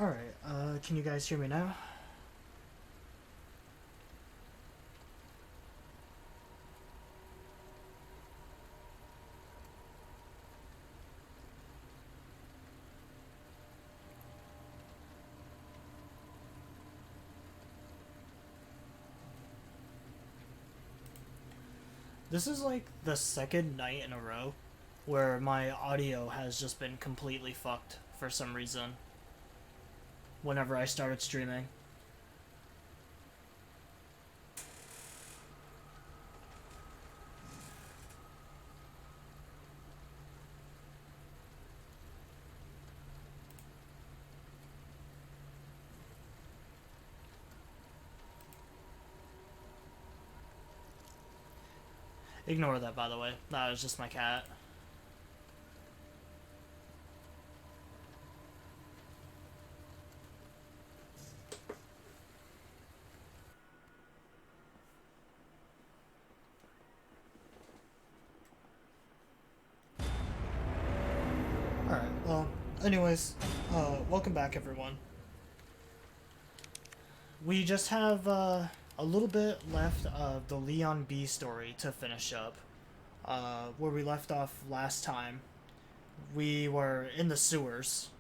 Alright, can you guys hear me now? This is like the second night in a row where my audio has just been completely fucked for some reason whenever I started streaming. Ignore that, by the way. That was just my cat. Alright, well, anyways, welcome back, everyone. We just have, a little bit left of the Leon B story to finish up. Where we left off last time. We were in the sewers.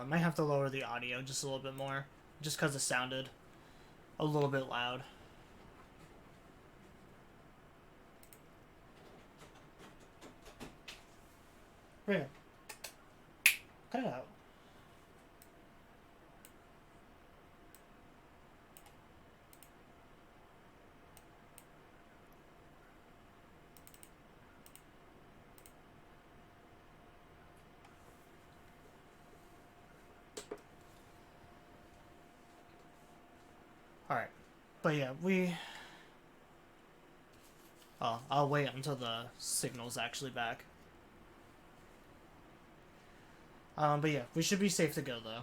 Might have to lower the audio just a little bit more, just because it sounded a little bit loud. Right. Cut it out. Alright. But yeah, Oh, I'll wait until the signal's actually back. But yeah, we should be safe to go, though.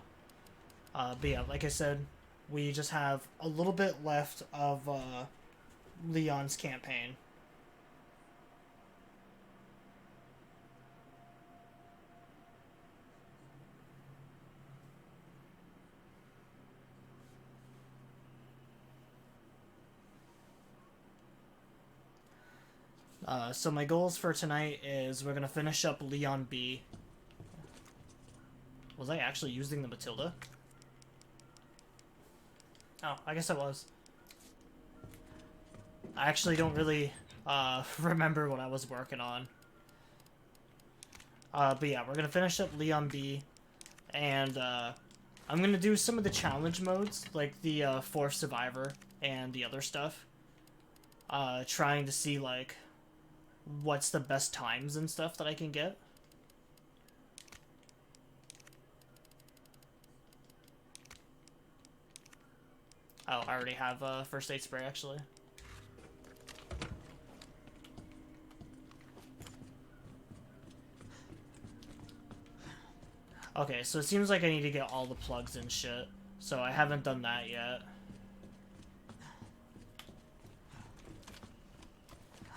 But yeah, like I said, we just have a little bit left of, Leon's campaign. So my goals for tonight is we're gonna finish up Leon B. Was I actually using the Matilda? Oh, I guess I was. I actually don't really, remember what I was working on. But yeah, we're gonna finish up Leon B. And, I'm gonna do some of the challenge modes, like the, Fourth Survivor and the other stuff. Trying to see, like, what's the best times and stuff that I can get. Oh, I already have first aid spray, actually. Okay, so it seems like I need to get all the plugs and shit. So I haven't done that yet.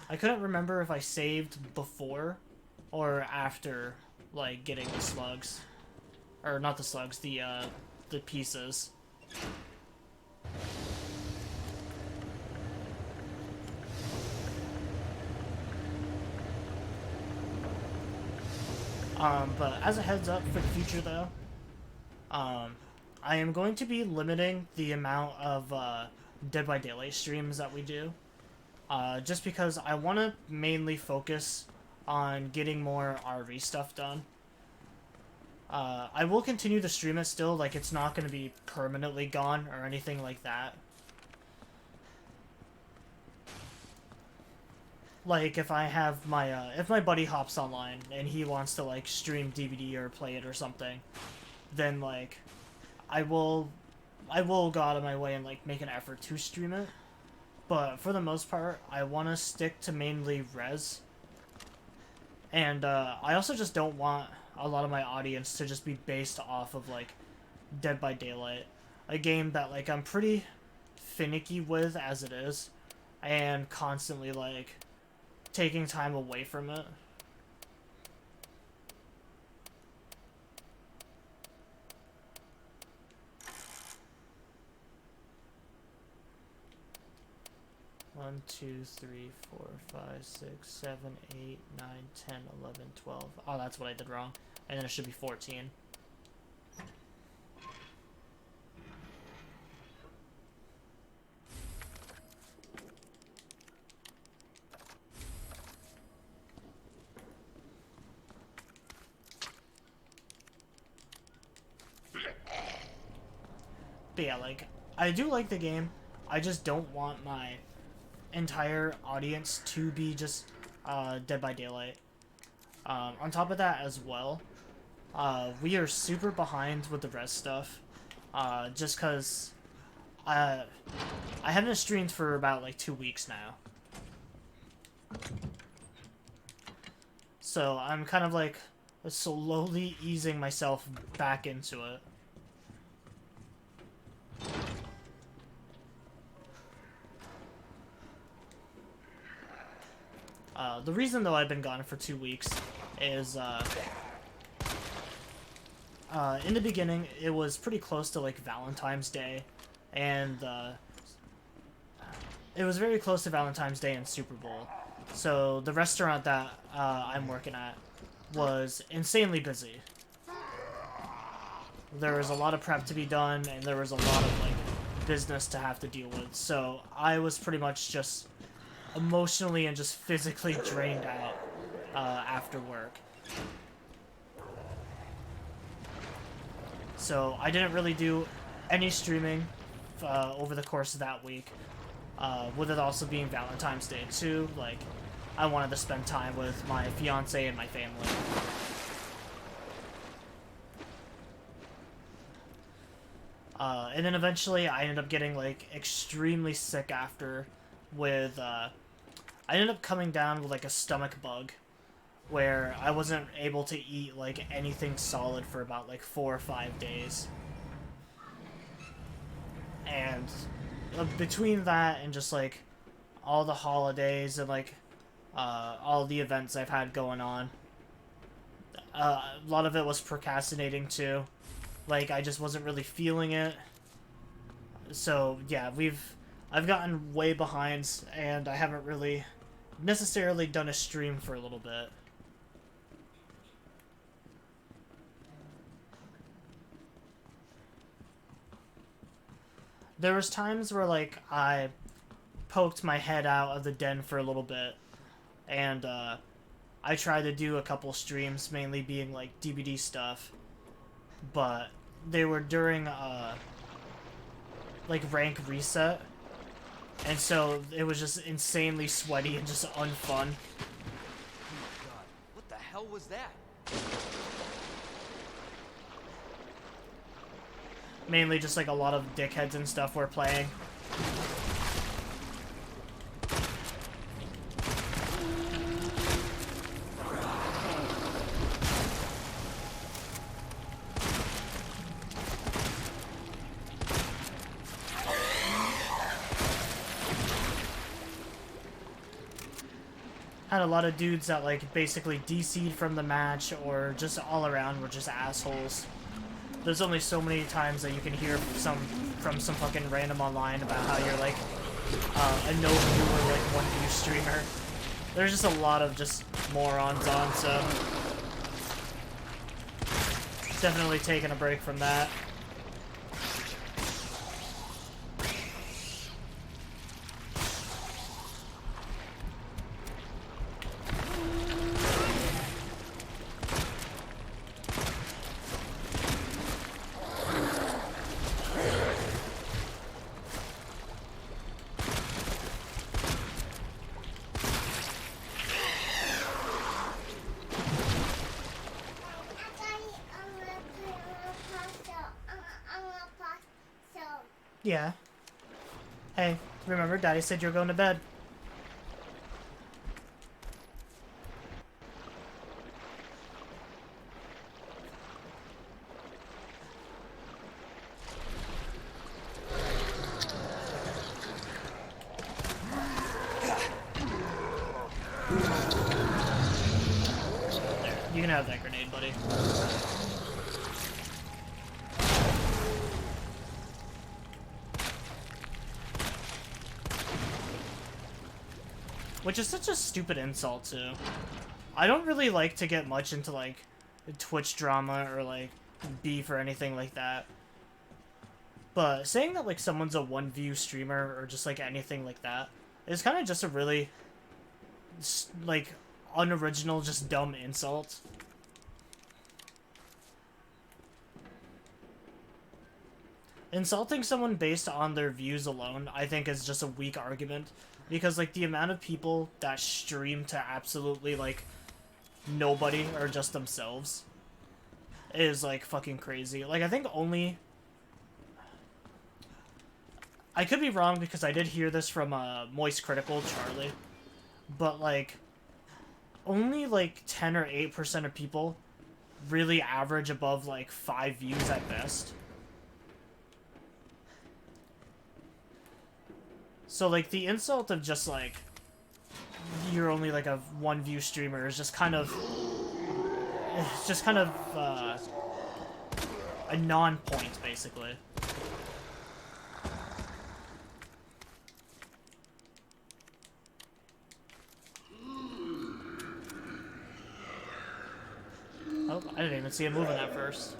I couldn't remember if I saved before or after, like, getting the slugs. Or not the slugs, the pieces. But as a heads up for the future, though, I am going to be limiting the amount of Dead by Daylight streams that we do. Just because I want to mainly focus on getting more RV stuff done. I will continue to stream it still, like it's not going to be permanently gone or anything like that. Like, if I have my, if my buddy hops online and he wants to, like, stream DVD or play it or something, then, like, I will go out of my way and, like, make an effort to stream it. but for the most part, I want to stick to mainly res. And I also just don't want a lot of my audience to just be based off of like Dead by Daylight, a game that like I'm pretty finicky with as it is, and constantly like taking time away from it. One, 2, 3, 4, 5, 6, 7, 8, 9, 10, 11, 12. Oh, that's what I did wrong. And then it should be 14. But yeah, like, I do like the game. I just don't want my entire audience to be just Dead by Daylight. On top of that as well, we are super behind with the res stuff. Just because I haven't streamed for about like 2 weeks now. So I'm kind of like slowly easing myself back into it. The reason, though, I've been gone for 2 weeks is, in the beginning, it was pretty close to, like, Valentine's Day, and, it was very close to Valentine's Day and Super Bowl. So, the restaurant that, I'm working at was insanely busy. There was a lot of prep to be done, and there was a lot of, like, business to have to deal with. So, I was pretty much just emotionally and just physically drained out after work. So I didn't really do any streaming over the course of that week. With it also being Valentine's Day too, like I wanted to spend time with my fiance and my family. And then eventually I ended up getting like extremely sick after with I ended up coming down with like a stomach bug where I wasn't able to eat like anything solid for about like 4 or 5 days. And between that and just like all the holidays and like all the events I've had going on, a lot of it was procrastinating too. Like I just wasn't really feeling it. So yeah, I've gotten way behind and I haven't really necessarily done a stream for a little bit. There was times where like I poked my head out of the den for a little bit and I tried to do a couple streams, mainly being like DBD stuff, but they were during like rank reset. And so it was just insanely sweaty and just unfun. Oh my god, what the hell was that? Mainly just like a lot of dickheads and stuff were playing. Had a lot of dudes that like basically DC'd from the match or just all around were just assholes. There's only so many times that you can hear from some fucking random online about how you're like a no viewer like 1 view streamer. There's just a lot of just morons on, so definitely taking a break from that. Yeah. Hey. Remember, Daddy said you're going to bed. There, you can have that grenade, buddy. Which is such a stupid insult, too. I don't really like to get much into, like, Twitch drama or, like, beef or anything like that. But saying that, like, someone's a one-view streamer or just, like, anything like that is kind of just a really, like, unoriginal, just dumb insult. Insulting someone based on their views alone, I think, is just a weak argument. Because, like, the amount of people that stream to absolutely, like, nobody or just themselves is, like, fucking crazy. Like, I think only... I could be wrong because I did hear this from Moist Critical Charlie. But, like, only, like, 10 or 8% of people really average above, like, 5 views at best. So, like, the insult of just, like, you're only, like, a one-view streamer is just kind of... It's just kind of, a non-point, basically. Oh, I didn't even see him moving at first.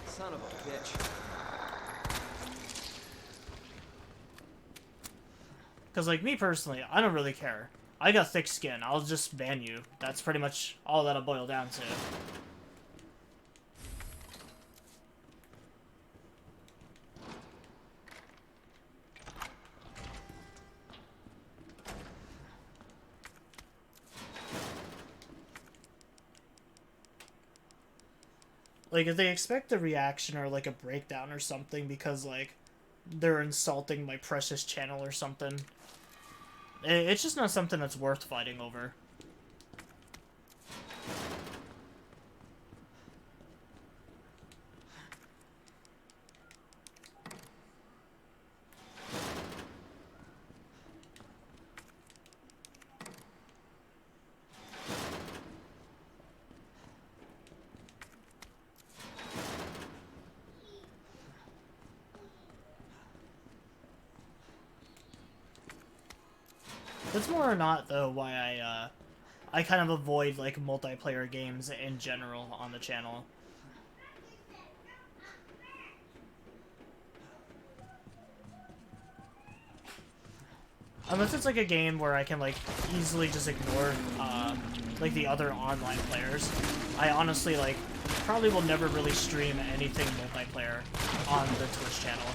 Son of a bitch. Because, like, me personally, I don't really care. I got thick skin. I'll just ban you. That's pretty much all that'll boil down to. Like, if they expect a reaction or, like, a breakdown or something because, like, they're insulting my precious channel or something, it's just not something that's worth fighting over. That's more or not, though, why I kind of avoid, like, multiplayer games in general on the channel. Unless it's, like, a game where I can, like, easily just ignore, like, the other online players. I honestly, like, probably will never really stream anything multiplayer on the Twitch channel.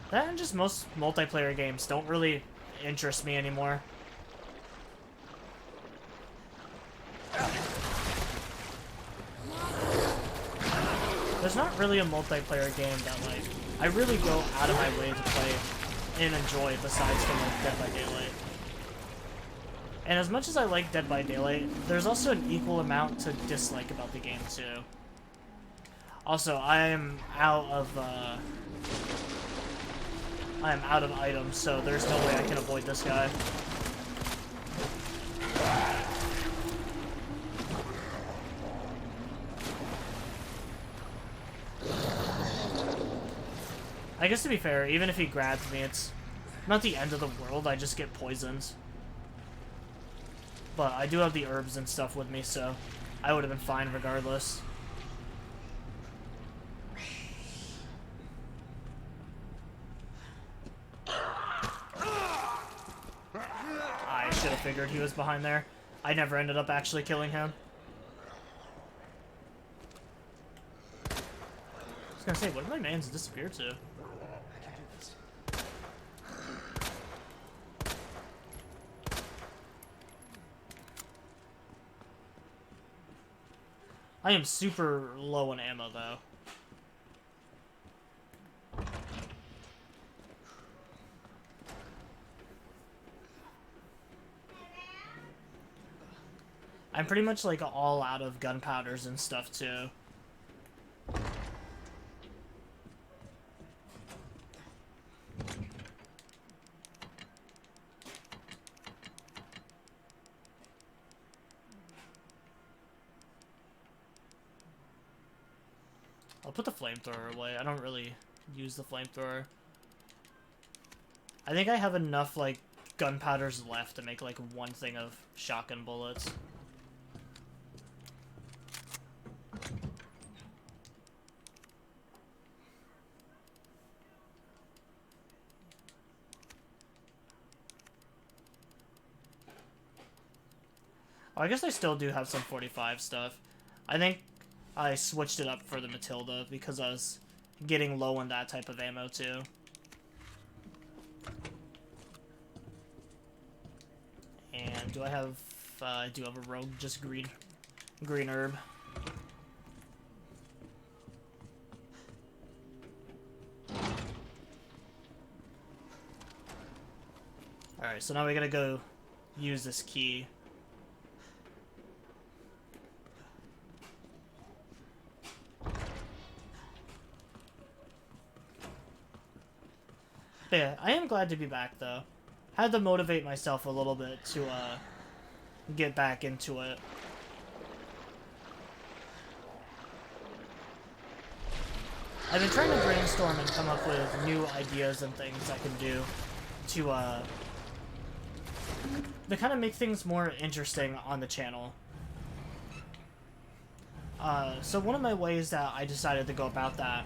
That and just most multiplayer games don't really interest me anymore. There's not really a multiplayer game that, like, I really go out of my way to play and enjoy besides from, like, Dead by Daylight. And as much as I like Dead by Daylight, there's also an equal amount to dislike about the game, too. Also, I am out of items, so there's no way I can avoid this guy. I guess to be fair, even if he grabs me, it's not the end of the world, I just get poisoned. But I do have the herbs and stuff with me, so I would have been fine regardless. I should have figured he was behind there. I never ended up actually killing him. I was gonna say, what did my mans disappear to? I am super low on ammo, though. I'm pretty much like all out of gunpowders and stuff too. I'll put the flamethrower away. I don't really use the flamethrower. I think I have enough like gunpowders left to make like one thing of shotgun bullets. Oh, I guess I still do have some 45 stuff. I think I switched it up for the Matilda because I was getting low on that type of ammo too. And do I have... I do have a rogue, just green herb. Alright, so now we gotta go use this key. But yeah, I am glad to be back though. Had to motivate myself a little bit to get back into it. I've been trying to brainstorm and come up with new ideas and things I can do to kind of make things more interesting on the channel. So one of my ways that I decided to go about that,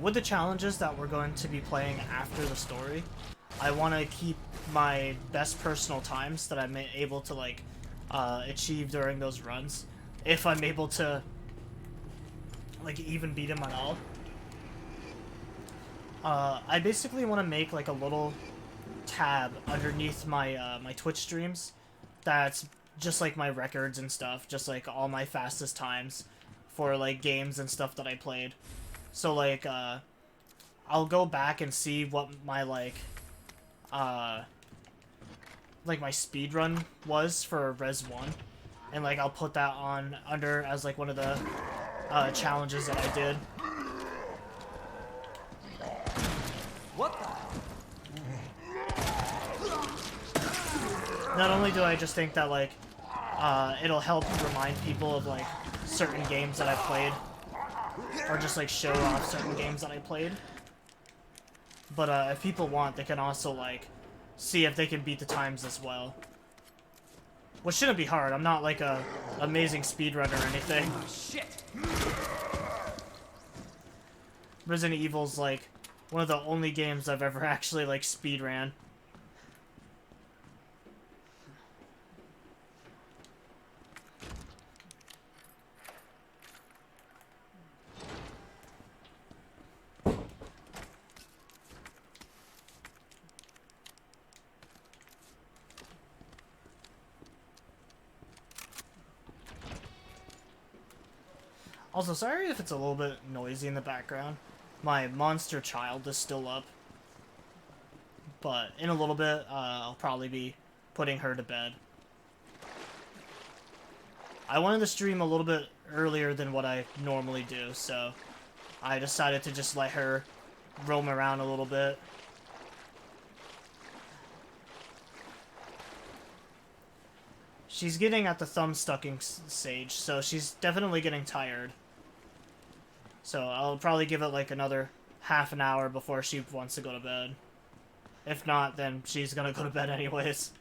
with the challenges that we're going to be playing after the story, I want to keep my best personal times that I'm able to like achieve during those runs, if I'm able to like even beat him on all. I basically want to make like a little tab underneath my my Twitch streams that's just like my records and stuff, just like all my fastest times for like games and stuff that I played. So like I'll go back and see what my like my speed run was for Res 1, and like I'll put that on under as like one of the challenges that I did. What the? Not only do I just think that like it'll help remind people of like certain games that I played, or just like show off certain games that I played, but if people want, they can also like see if they can beat the times as well, which shouldn't be hard. I'm not like a amazing speedrunner or anything. Oh, shit. Resident Evil's like one of the only games I've ever actually like speedran. Also, sorry if it's a little bit noisy in the background. My monster child is still up. But in a little bit, I'll probably be putting her to bed. I wanted to stream a little bit earlier than what I normally do, so I decided to just let her roam around a little bit. She's getting at the thumb-stucking stage, so she's definitely getting tired. So I'll probably give it like another half an hour before she wants to go to bed. If not, then she's gonna go to bed anyways.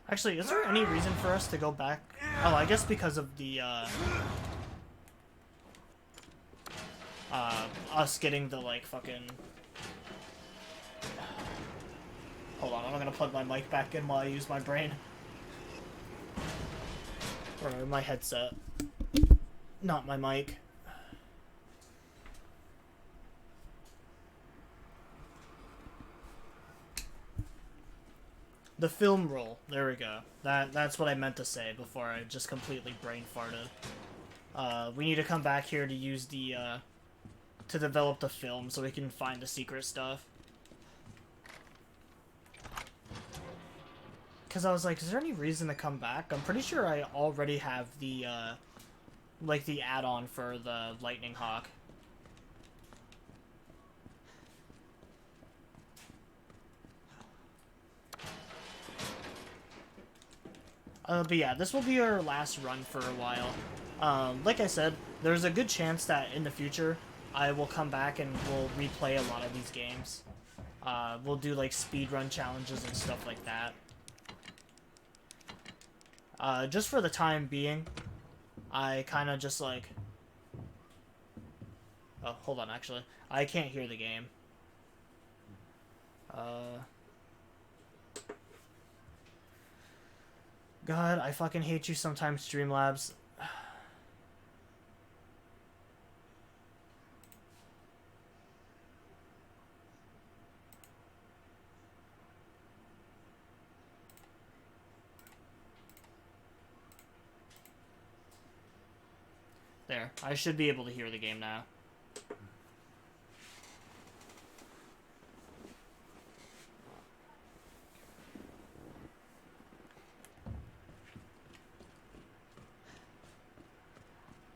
Actually, is there any reason for us to go back? Oh, I guess because of the, us getting the, like, fucking... Hold on, I'm gonna plug my mic back in while I use my brain. Or my headset. Not my mic. The film roll. There we go. That's what I meant to say before I just completely brain farted. We need to come back here to use the, to develop the film so we can find the secret stuff. Because I was like, is there any reason to come back? I'm pretty sure I already have the, like, the add-on for the Lightning Hawk. But yeah, this will be our last run for a while. Like I said, there's a good chance that in the future I will come back and we'll replay a lot of these games. We'll do like speedrun challenges and stuff like that. Just for the time being, I kind of just like... Oh, hold on, actually. I can't hear the game. God, I fucking hate you sometimes, Streamlabs. There, I should be able to hear the game now.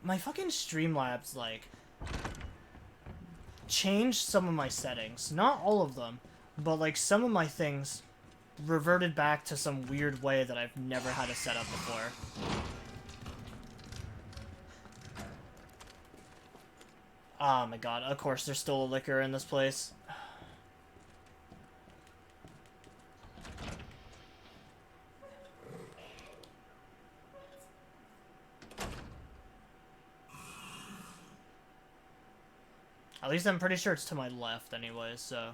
My fucking Streamlabs, like, changed some of my settings. Not all of them, but, like, some of my things reverted back to some weird way that I've never had to set up before. Oh my god, of course there's still a liquor in this place. At least I'm pretty sure it's to my left anyways, so...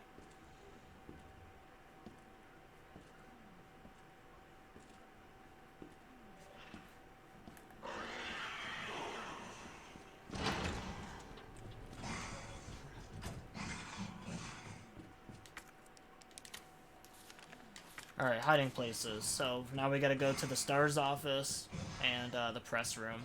Alright, hiding places. So now we gotta go to the STARS office and the press room.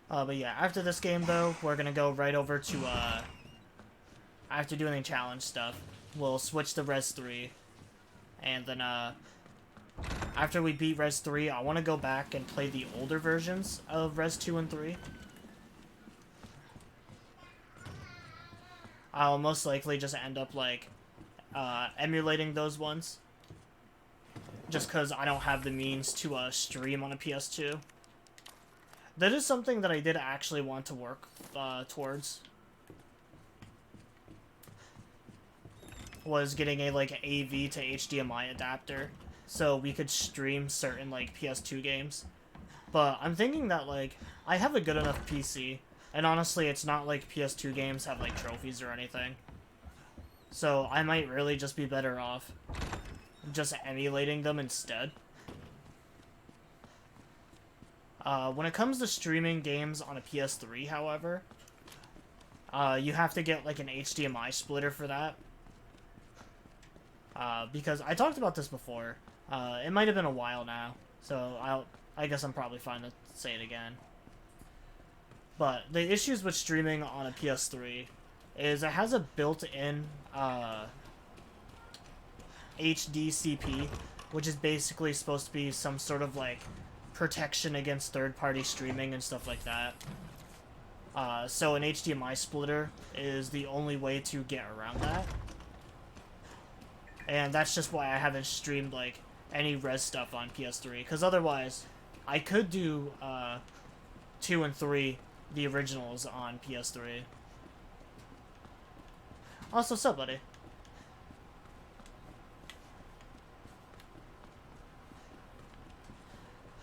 But yeah, after this game though, we're gonna go right over to, after doing the challenge stuff, we'll switch to Res 3. And then, after we beat Res 3, I want to go back and play the older versions of Res 2 and 3. I'll most likely just end up, like, emulating those ones. Just because I don't have the means to, stream on a PS2. That is something that I did actually want to work, towards. Was getting a, like, AV to HDMI adapter. So we could stream certain, like, PS2 games. But I'm thinking that, like, I have a good enough PC. And honestly, it's not like PS2 games have, like, trophies or anything. So I might really just be better off just emulating them instead. When it comes to streaming games on a PS3, however, you have to get, like, an HDMI splitter for that. Because I talked about this before. It might have been a while now, so I guess I'm probably fine to say it again. But the issues with streaming on a PS3 is it has a built-in HDCP, which is basically supposed to be some sort of, like, protection against third-party streaming and stuff like that. So an HDMI splitter is the only way to get around that. And that's just why I haven't streamed, like, any Res stuff on PS3. Because otherwise, I could do 2 and 3, the originals, on PS3. Also, what's up, buddy?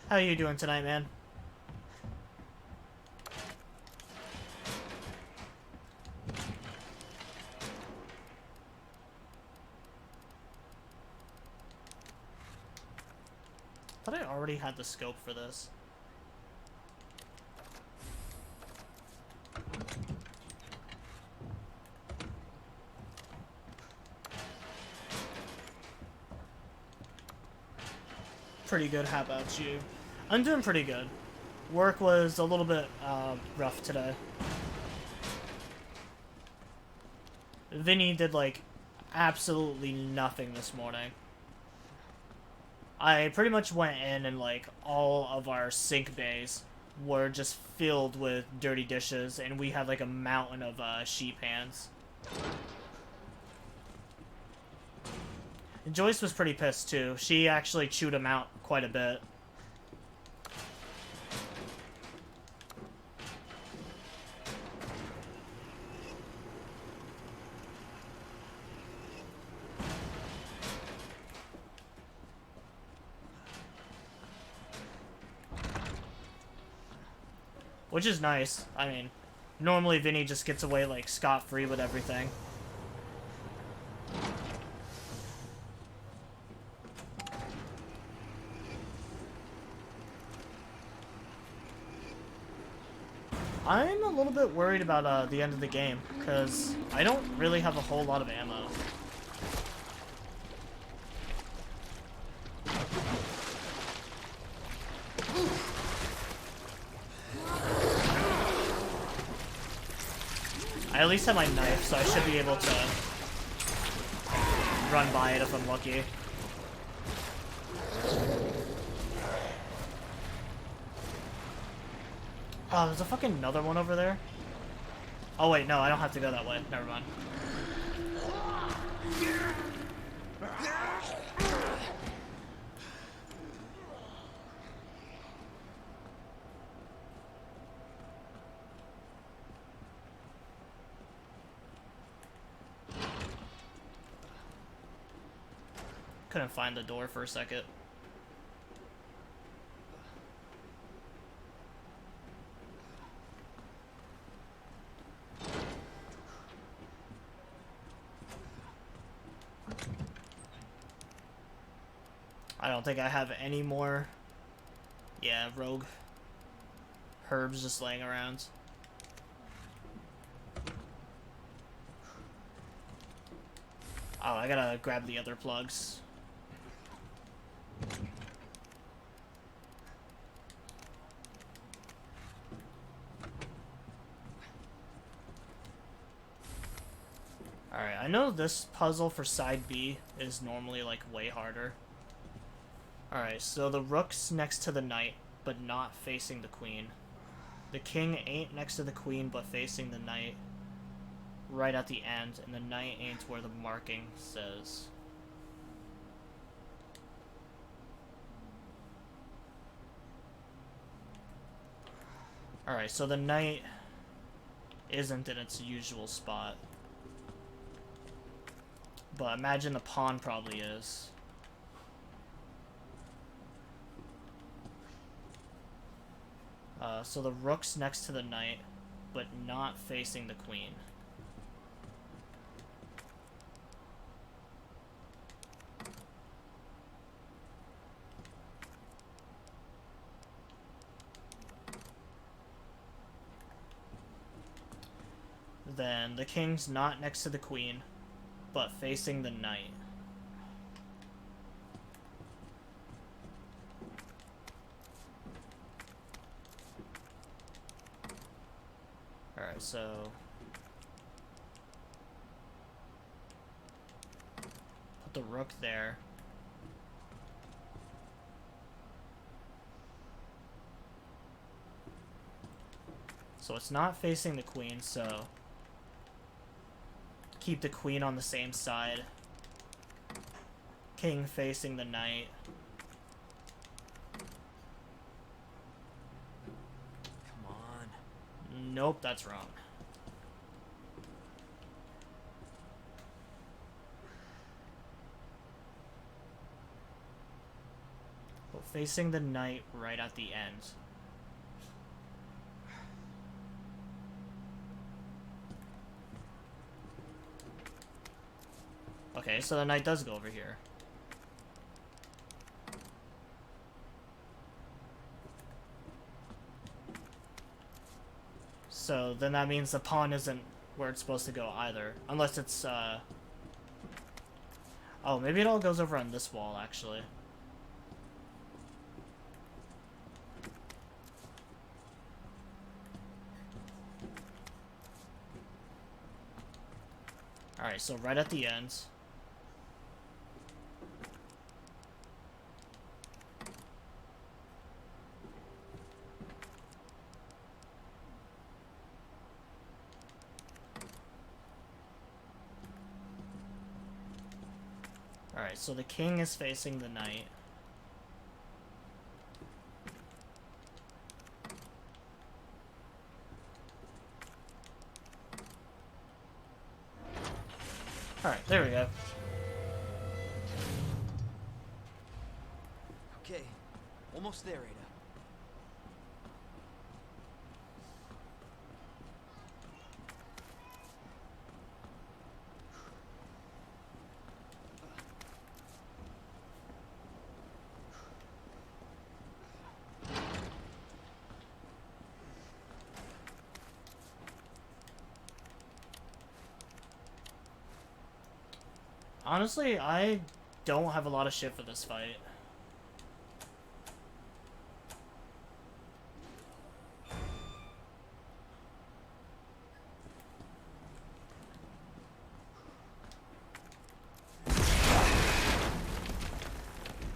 How you doing tonight, man? thought I already had the scope for this. Pretty good. How about you? I'm doing pretty good. Work was a little bit rough today. Vinny did like absolutely nothing this morning. I pretty much went in and like all of our sink bays were just filled with dirty dishes, and we had like a mountain of sheet pans. And Joyce was pretty pissed too. She actually chewed him out quite a bit. Which is nice. I mean, normally Vinny just gets away like scot-free with everything. I'm a little bit worried about the end of the game, because I don't really have a whole lot of ammo. I at least have my knife, so I should be able to run by it if I'm lucky. Oh, there's a fucking another one over there. Oh wait, no, I don't have to go that way. Never mind. Couldn't find the door for a second. I don't think I have any more, yeah, rogue herbs just laying around. Oh, I gotta grab the other plugs. Alright, I know this puzzle for side B is normally like way harder. Alright, so the rook's next to the knight, but not facing the queen. The king ain't next to the queen, but facing the knight right at the end, and the knight ain't where the marking says. Alright, so the knight isn't in its usual spot. But imagine the pawn probably is. So the rook's next to the knight, but not facing the queen. Then the king's not next to the queen, but facing the knight. Alright, so put the rook there. So it's not facing the queen, so keep the queen on the same side. King facing the knight. Come on. Nope, that's wrong. But facing the knight right at the end. Okay, so the knight does go over here. So then that means the pawn isn't where it's supposed to go either. Unless it's, oh, maybe it all goes over on this wall, actually. Alright, so right at the end. Alright, so the king is facing the knight. Alright, there we go. Okay, almost there, Ada. Honestly, I don't have a lot of shit for this fight.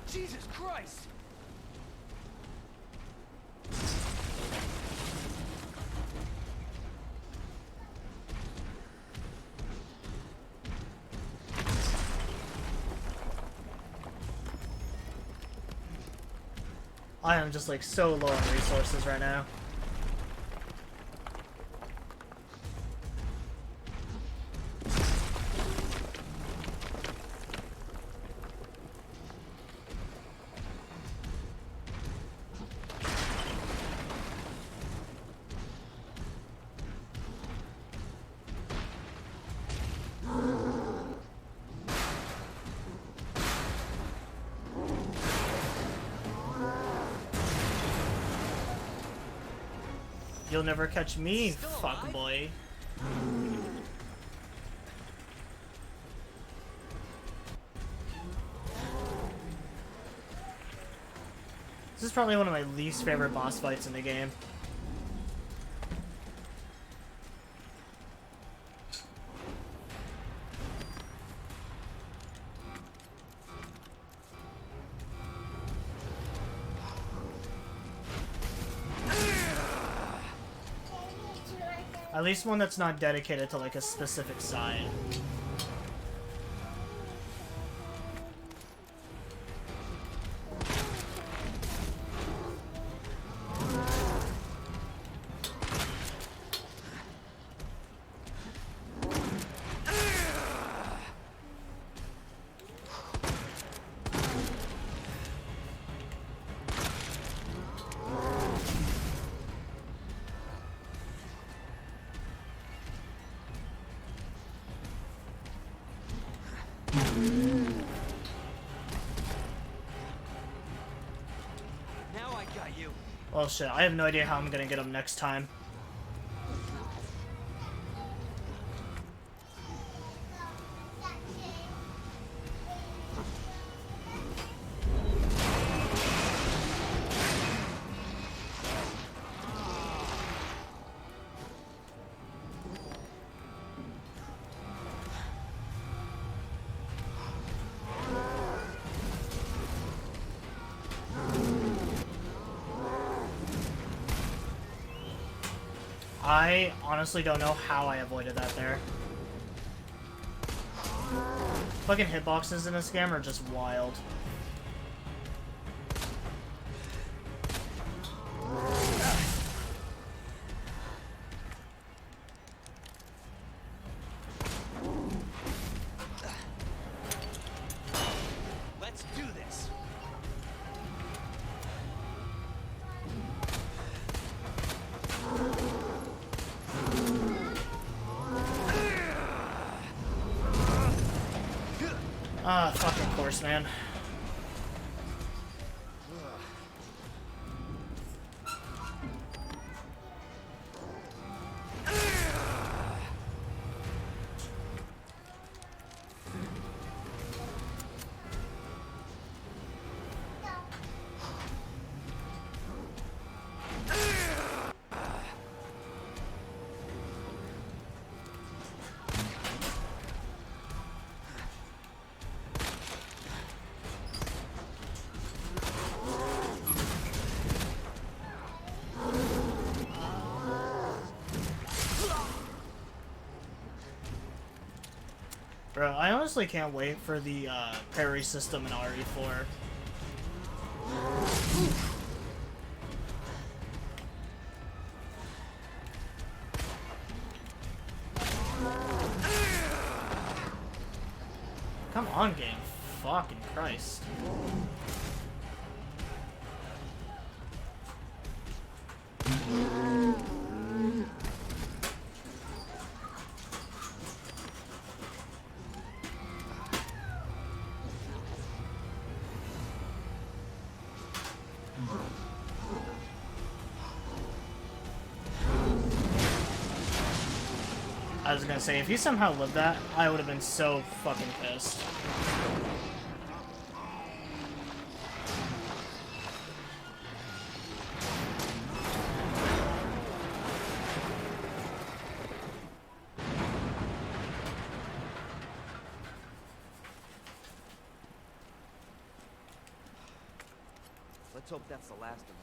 Jesus Christ! I am just like so low on resources right now. You'll never catch me, Still fuck alive? boy. This is probably one of my least favorite boss fights in the game. At least one that's not dedicated to like a specific side. Now I got you. Well shit, I have no idea how I'm gonna get him next time. I honestly don't know how I avoided that there. Fucking hitboxes in this game are just wild. Let's do this. Ah, fucking course, man. Bro, I honestly can't wait for the parry system in RE4. Come on, game. Fucking Christ. I was gonna say, if he somehow lived that, I would have been so fucking pissed. Let's hope that's the last of it.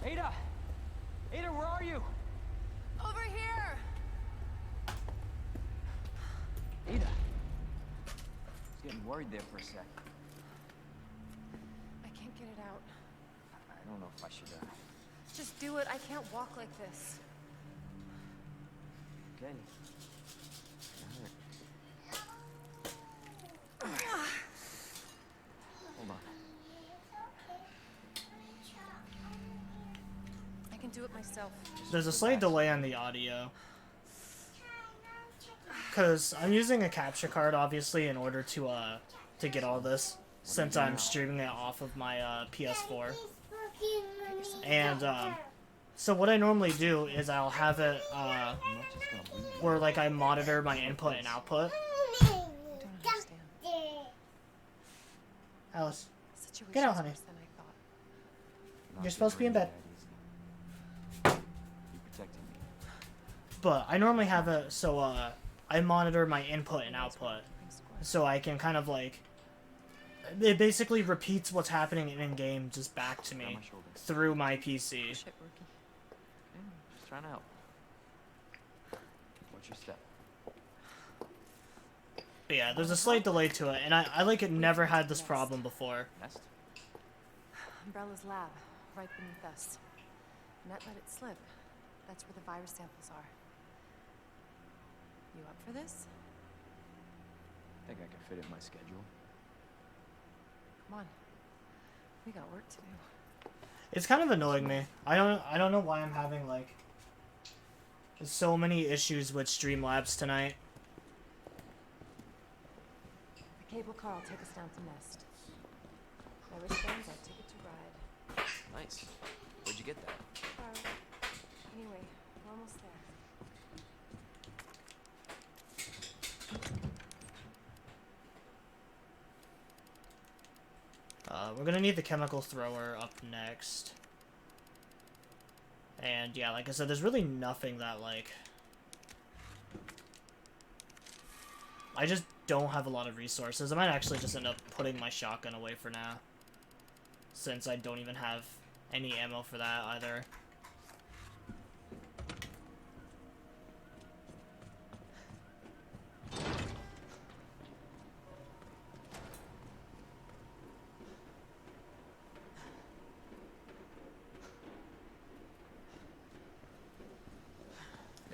Ada! Ada, where are you? Over here! Ada! I was getting worried there for a sec. I can't get it out. I don't know if I should, Just do it. I can't walk like this. Okay. Hold on. I can do it myself. There's a slight delay on the audio. Because I'm using a capture card, obviously, in order to get all this, since I'm streaming it off of my PS4. And so what I normally do is I'll have it where like I monitor my input and output. I don't understand. Alice, The situation's Get out, honey. worse than I thought. You're supposed to be in bed. You protected me. But I normally have it so I monitor my input and output, so I can kind of like, it basically repeats what's happening in game just back to Got me my shoulder. through my PC. Shit, rookie. Yeah, just trying to help. What's your step? But yeah, there's a slight delay to it, and I like it never had this problem before. Nest? Umbrella's lab, right beneath us. Net let it slip. That's where the virus samples are. You up for this? Think I can fit it in my schedule. Come on. We got work to do. It's kind of annoying me. I don't know why I'm having like so many issues with Streamlabs tonight. The cable car will take us down to Nest. My wristband's our ticket to ride. Nice. Where'd you get that? Anyway, we're almost there. We're gonna need the chemical thrower up next. And yeah, like I said, there's really nothing that like... I just don't have a lot of resources. I might actually just end up putting my shotgun away for now, since I don't even have any ammo for that either.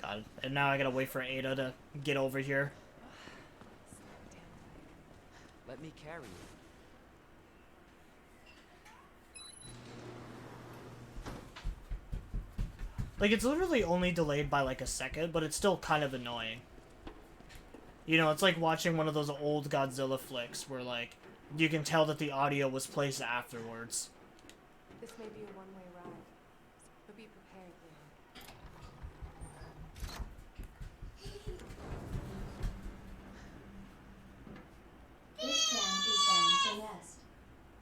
God, and now I gotta wait for Ada to get over here. Let me carry you. Like, it's literally only delayed by like a second, but it's still kind of annoying. You know, it's like watching one of those old Godzilla flicks where like you can tell that the audio was placed afterwards. This may be a one-way ride, but be prepared, Leon. This tram is bound for Nest.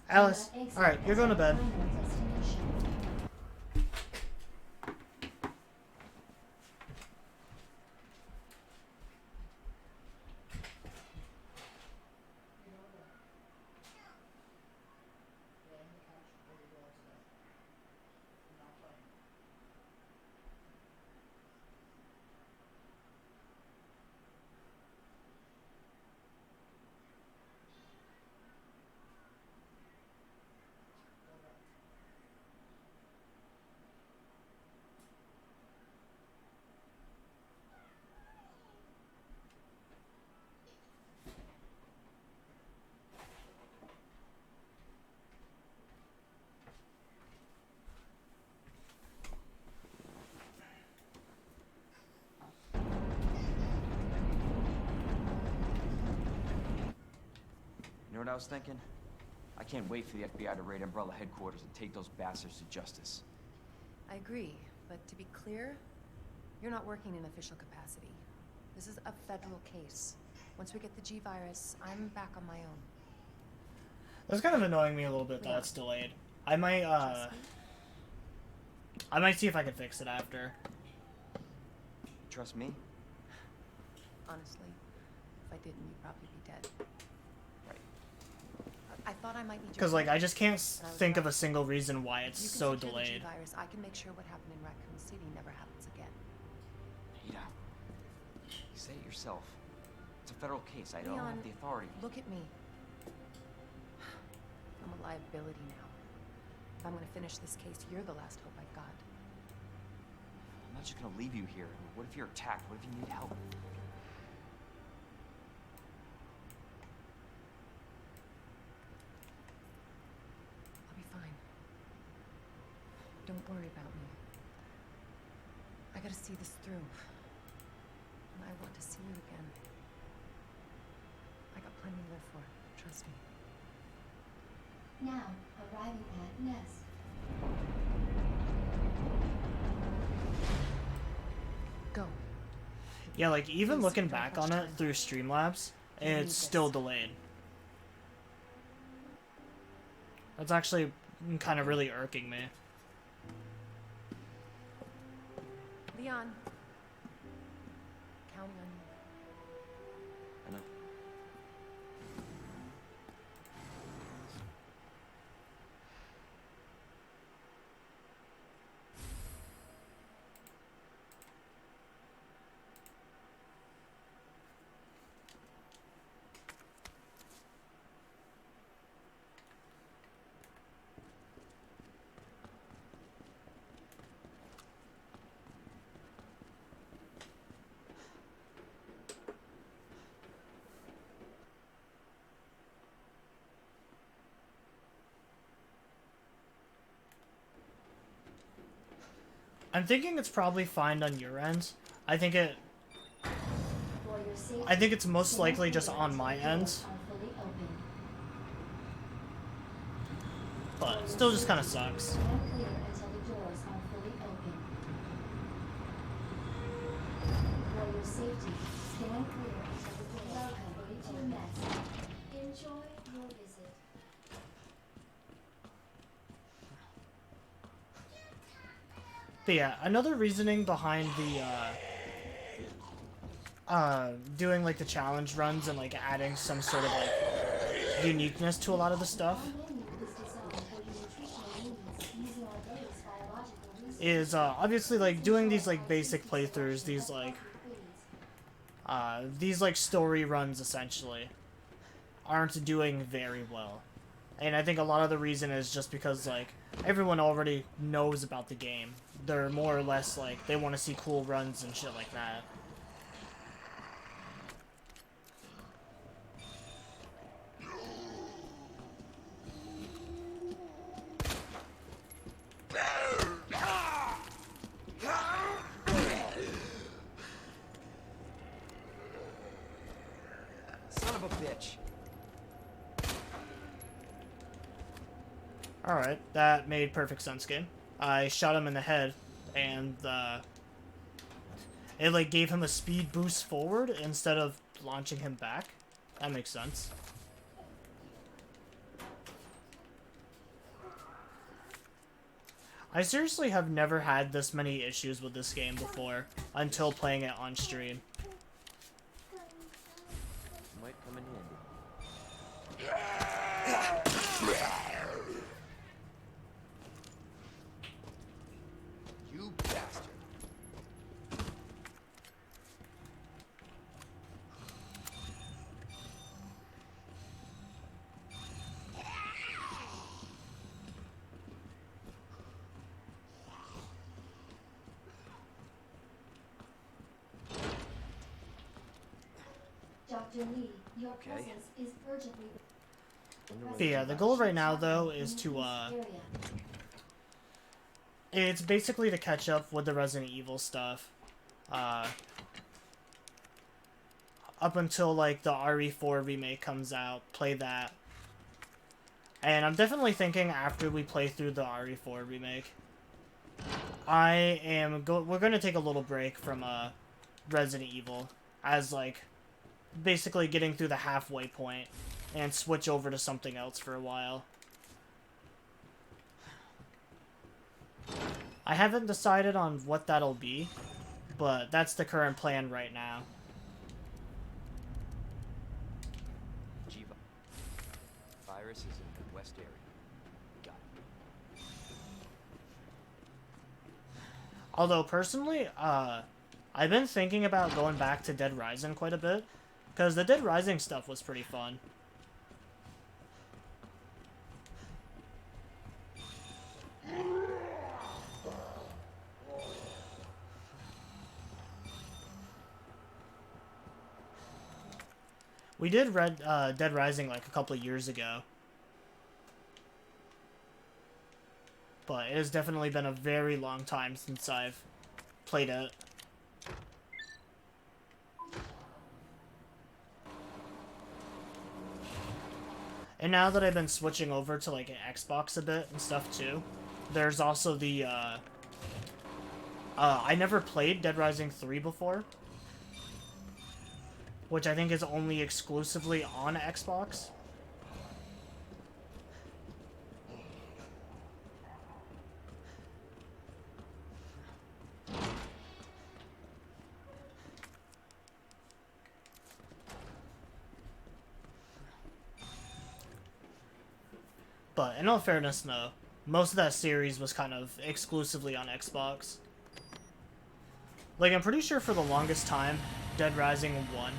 Alice, alright, you're going to bed. I was thinking? I can't wait for the FBI to raid Umbrella headquarters and take those bastards to justice. I agree, but to be clear, you're not working in official capacity. This is a federal case. Once we get the G-Virus, I'm back on my own. That's kind of annoying me a little bit that it's delayed. I might see if I can fix it after. Trust me? Honestly, if I didn't, you'd probably be dead. Right. I thought I might need your Because, like, help, I just can't but I was think of right. a single reason why If it's you can so secure the delayed. G-Virus, I can make sure what happened in Raccoon City never happens again. Ada, you say it yourself. It's a federal case. I don't Leon, have the authority. Look at me. I'm a liability now. If I'm gonna finish this case, you're the last hope I've got. I'm not just gonna leave you here. What if you're attacked? What if you need help? I'll be fine. Don't worry about me. I gotta see this through. And I want to see you again. I got plenty to live for. Trust me. Now, arriving at Nest. Go. Yeah, like, even Please, looking don't back rush on it time. through Streamlabs, You need it's still this. delayed. That's actually kind of really irking me. Leon. Counting on you. I know. I'm thinking it's probably fine on your end. I think it... For your safety, I think it's most stand likely just clear on until my the end. doors are fully open. But For it your still just kind of safety, sucks. Stand clear until the doors are fully open. For your safety, stand clear until the doors are fully open. Nest. Enjoy your visit. But yeah, another reasoning behind the, doing, like, the challenge runs and, like, adding some sort of, like, uniqueness to a lot of the stuff Our menu is designed for your nutritional needs using our various biological resources. is, obviously, like, doing these, like, basic playthroughs, these, like, story runs, essentially, aren't doing very well. And I think a lot of the reason is just because, like, everyone already knows about the game. They're more or less, like, they want to see cool runs and shit like that. Son of a bitch. Alright, that made perfect sense, game. I shot him in the head, and, it, like, gave him a speed boost forward instead of launching him back. That makes sense. I seriously have never had this many issues with this game before, until playing it on stream. Might come in handy. You bastard. Dr. Lee, your Okay. presence is urgently. But yeah, the goal right now, though, is to, Area. it's basically to catch up with the Resident Evil stuff. Up until, like, the RE4 remake comes out, play that. And I'm definitely thinking after we play through the RE4 remake, we're gonna take a little break from Resident Evil as like basically getting through the halfway point and switch over to something else for a while. I haven't decided on what that'll be, but that's the current plan right now. Virus is in the west area. Got it. Although personally, I've been thinking about going back to Dead Rising quite a bit, because the Dead Rising stuff was pretty fun. We did Dead Rising like a couple of years ago. But it has definitely been a very long time since I've played it. And now that I've been switching over to like an Xbox a bit and stuff too, there's also the I never played Dead Rising 3 before, which I think is only exclusively on Xbox. But in all fairness though, most of that series was kind of exclusively on Xbox. Like, I'm pretty sure for the longest time, Dead Rising 1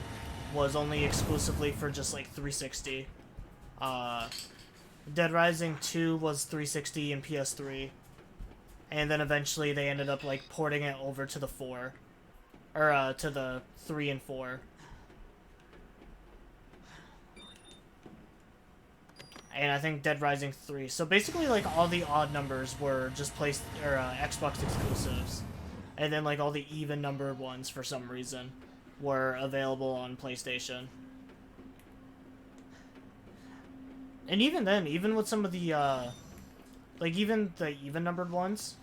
was only exclusively for just like 360. Dead Rising 2 was 360 and PS3. And then eventually they ended up like porting it over to the 4. Or to the 3 and 4. And I think Dead Rising 3. So basically, like, all the odd numbers were just Xbox exclusives. And then, like, all the even numbered ones, for some reason, were available on PlayStation. And even then, even with some of the, like, even the even numbered ones,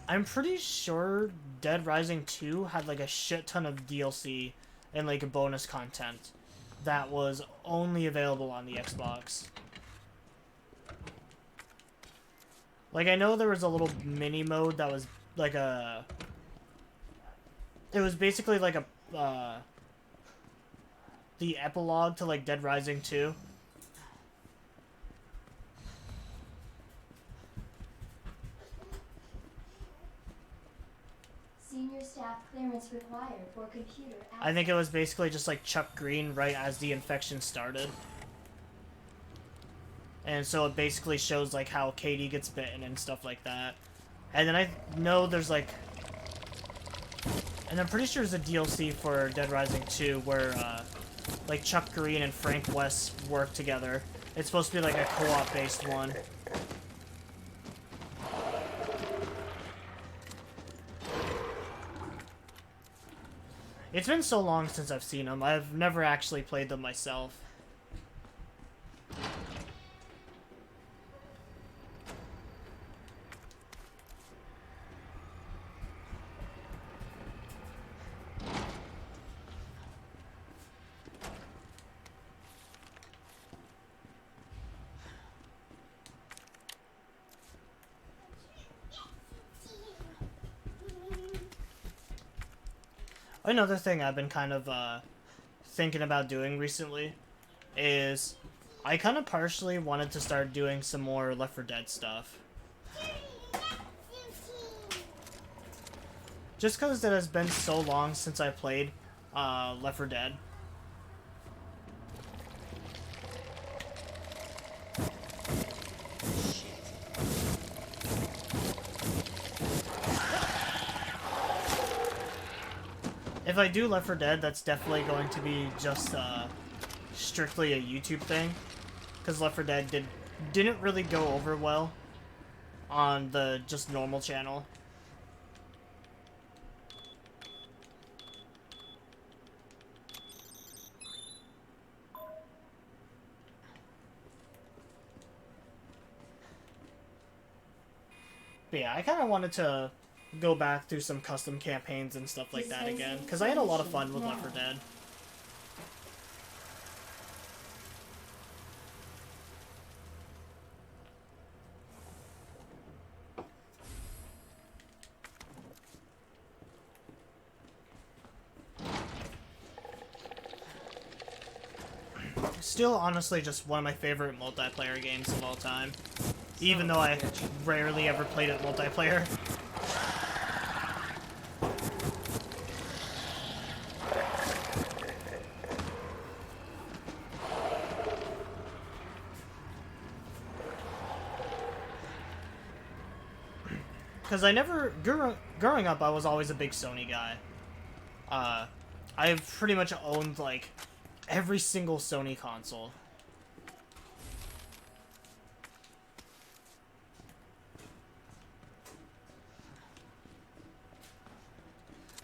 I'm pretty sure Dead Rising 2 had, like, a shit ton of DLC and, like, bonus content that was only available on the Xbox. Like, I know there was a little mini mode that was like a... It was basically like a, the epilogue to, like, Dead Rising 2. Senior staff clearance required for computer access. I think it was basically just like Chuck Green right as the infection started. And so it basically shows like how Katie gets bitten and stuff like that. And then I know there's like... And I'm pretty sure there's a DLC for Dead Rising 2 where like Chuck Green and Frank West work together. It's supposed to be like a co-op based one. It's been so long since I've seen them. I've never actually played them myself. Another thing I've been kind of thinking about doing recently is I kind of partially wanted to start doing some more Left 4 Dead stuff. Just because it has been so long since I played Left 4 Dead. If I do Left 4 Dead, that's definitely going to be just strictly a YouTube thing, because Left 4 Dead didn't really go over well on the just normal channel. But yeah, I kind of wanted to go back through some custom campaigns and stuff like that again, because I had a lot of fun with Left 4 Dead. Still, honestly, just one of my favorite multiplayer games of all time. Even though I rarely ever played it multiplayer. Because I never... Growing up, I was always a big Sony guy. I've pretty much owned, like, every single Sony console.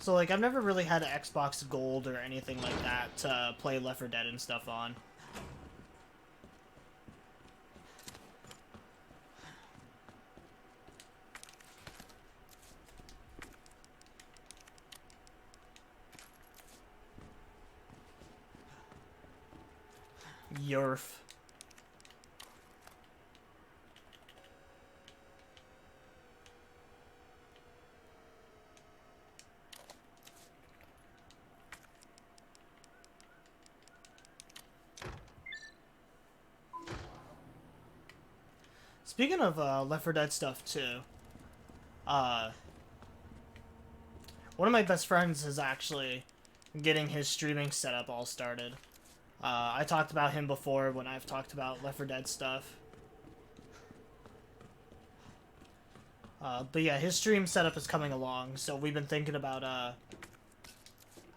So, like, I've never really had an Xbox Gold or anything like that to play Left 4 Dead and stuff on. Yerf. Speaking of Left 4 Dead stuff too, one of my best friends is actually getting his streaming setup all started. I talked about him before when I've talked about Left 4 Dead stuff. But yeah, his stream setup is coming along, so we've been thinking about,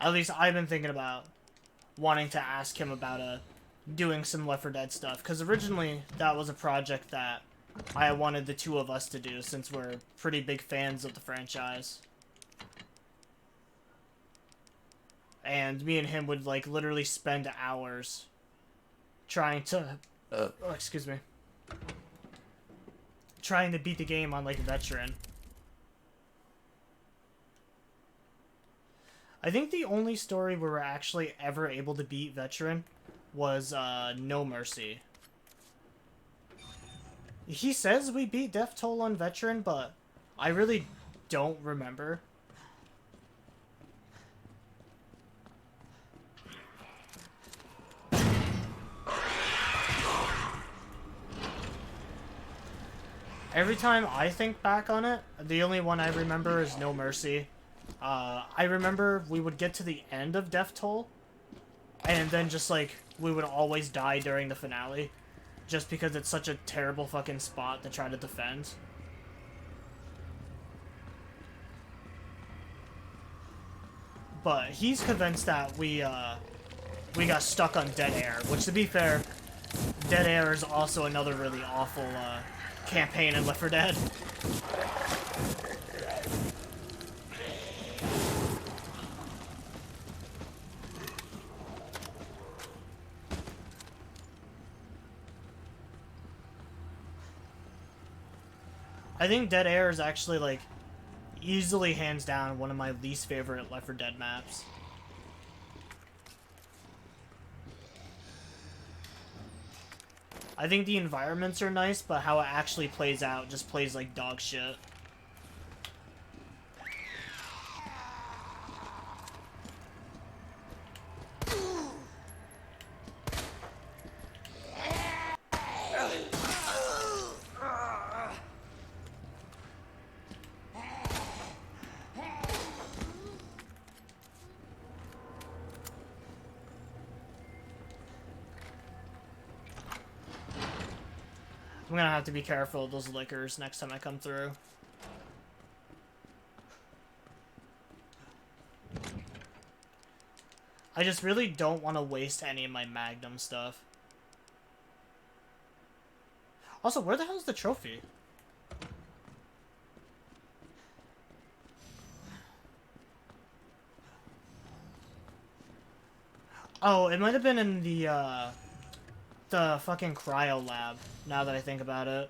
at least I've been thinking about wanting to ask him about, doing some Left 4 Dead stuff, because originally that was a project that I wanted the two of us to do, since we're pretty big fans of the franchise. And me and him would, like, literally spend hours trying to... oh, excuse me. Trying to beat the game on, like, Veteran. I think the only story we were actually ever able to beat Veteran was, No Mercy. He says we beat Death Toll on Veteran, but I really don't remember. Every time I think back on it, the only one I remember is No Mercy. I remember we would get to the end of Death Toll, and then just, like, we would always die during the finale, just because it's such a terrible fucking spot to try to defend. But he's convinced that we got stuck on Dead Air, which, to be fair, Dead Air is also another really awful, campaign in Left 4 Dead. I think Dead Air is actually, like, easily hands down one of my least favorite Left 4 Dead maps. I think the environments are nice, but how it actually plays out just plays like dog shit. I'm gonna have to be careful of those liquors next time I come through. I just really don't want to waste any of my Magnum stuff. Also, where the hell's the trophy? Oh, it might have been in the fucking cryo lab, now that I think about it.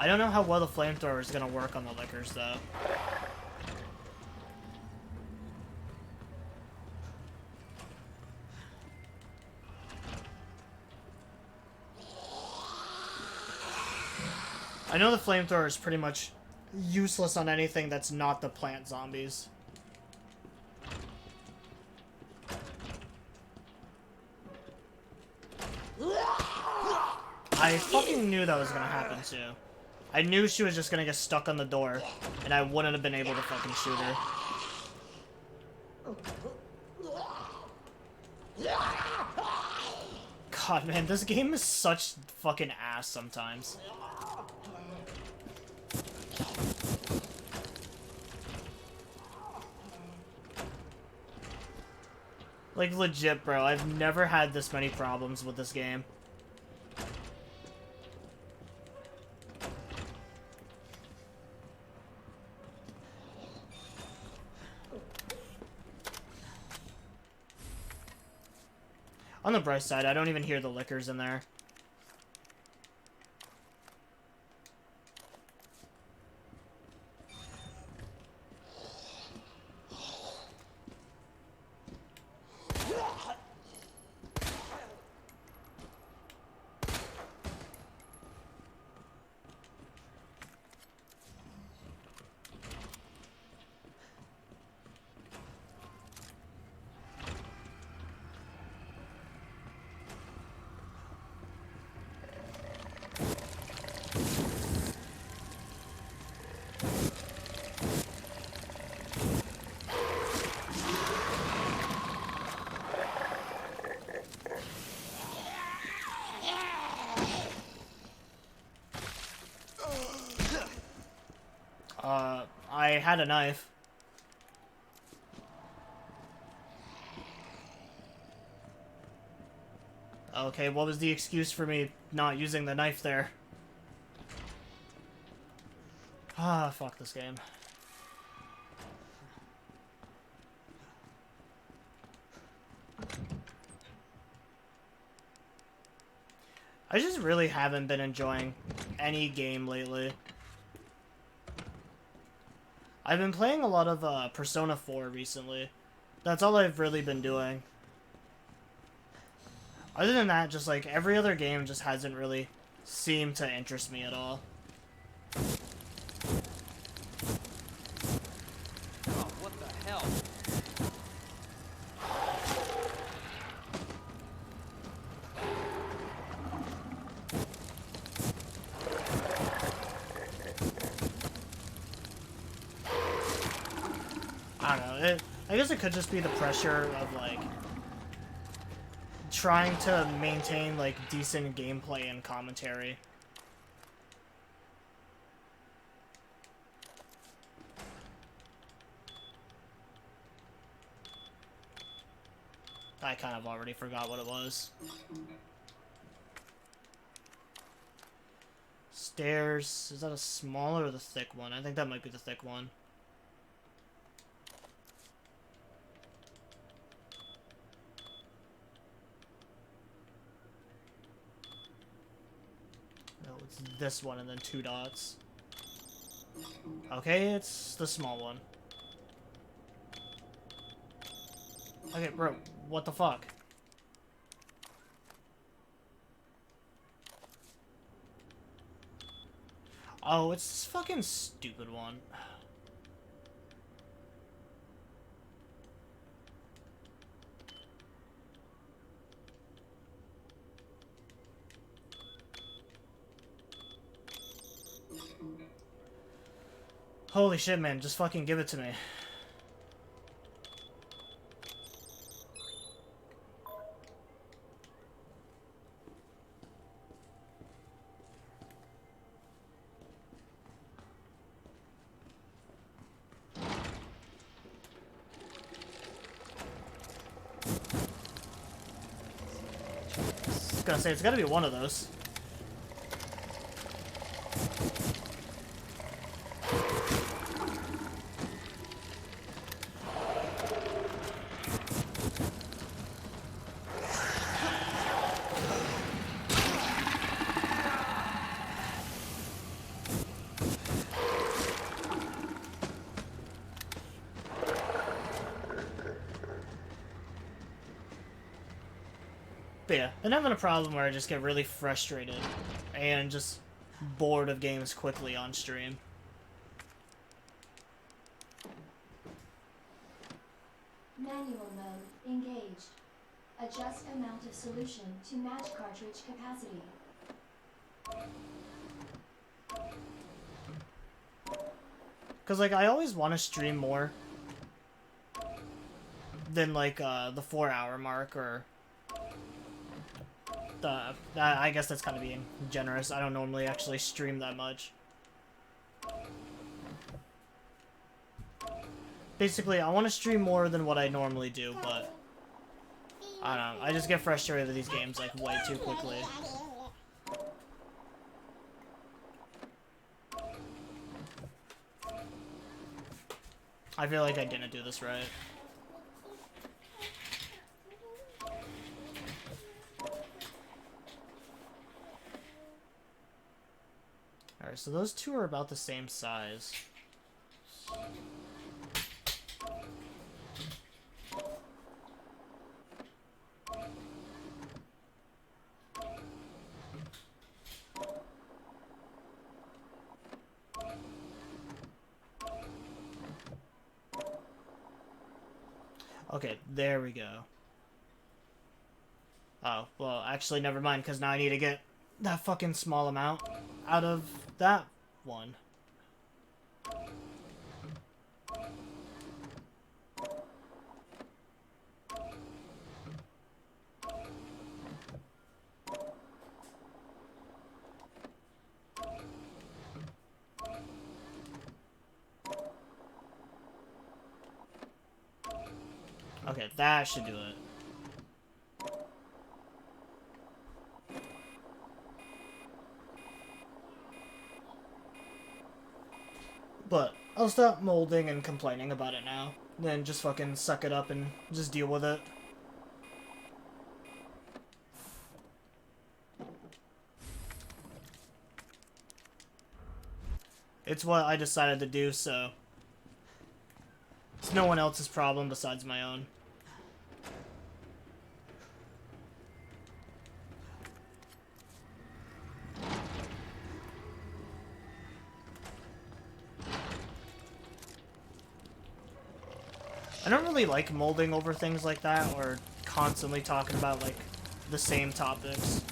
I don't know how well the flamethrower is gonna work on the lickers, though. I know the flamethrower is pretty much useless on anything that's not the plant zombies. I fucking knew that was gonna happen too. I knew she was just gonna get stuck on the door, and I wouldn't have been able to fucking shoot her. God, man, this game is such fucking ass sometimes. Like, legit, bro, I've never had this many problems with this game. On the bright side, I don't even hear the lickers in there. I had a knife. Okay, what was the excuse for me not using the knife there? Ah, fuck this game. I just really haven't been enjoying any game lately. I've been playing a lot of Persona 4 recently. That's all I've really been doing. Other than that, just like every other game just hasn't really seemed to interest me at all. Oh, what the hell? I don't know. I guess it could just be the pressure of like trying to maintain like decent gameplay and commentary. I kind of already forgot what it was. Stairs. Is that a small or the thick one? I think that might be the thick one. No, it's this one and then 2 dots. Okay, it's the small one. Okay, bro, what the fuck? Oh, it's this fucking stupid one. Holy shit, man, just fucking give it to me. I was gonna say, it's gotta be one of those. been having a problem where I just get really frustrated and just bored of games quickly on stream. Manual mode engaged. Adjust amount of solution to match cartridge capacity. Because, like, I always want to stream more than, like, the 4-hour mark, or the... I guess that's kind of being generous. I don't normally actually stream that much. Basically, I want to stream more than what I normally do, but I don't know. I just get frustrated with these games, like, way too quickly. I feel like I didn't do this right. Alright, so those two are about the same size. Okay, there we go. Oh, well, actually, never mind, because now I need to get that fucking small amount out of that one. Okay, that should do it. But I'll stop molding and complaining about it now. Then just fucking suck it up and just deal with it. It's what I decided to do, so it's no one else's problem besides my own. I don't really like molding over things like that, or constantly talking about, like, the same topics.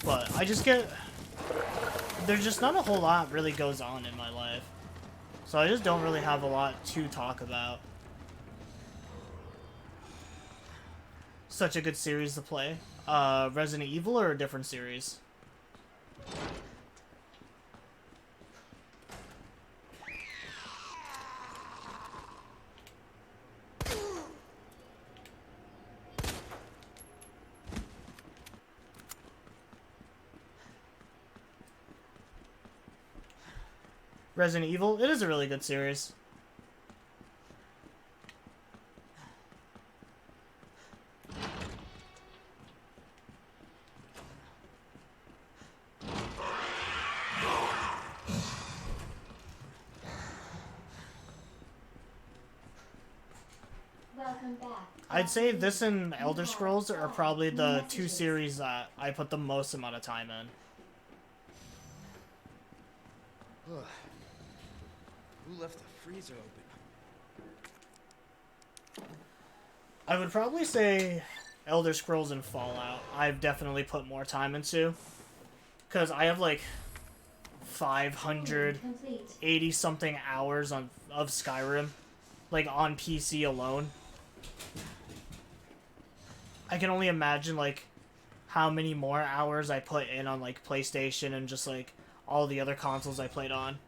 But I just get... There's just not a whole lot really goes on in my life. So I just don't really have a lot to talk about. Such a good series to play. Resident Evil or a different series? Resident Evil, it is a really good series. Welcome back. I'd say this and Elder Scrolls are probably the two series that I put the most amount of time in. Who left the freezer open? I would probably say Elder Scrolls and Fallout. I've definitely put more time into. Because I have like 580 something hours of Skyrim. Like on PC alone. I can only imagine like how many more hours I put in on like PlayStation and just like all the other consoles I played on.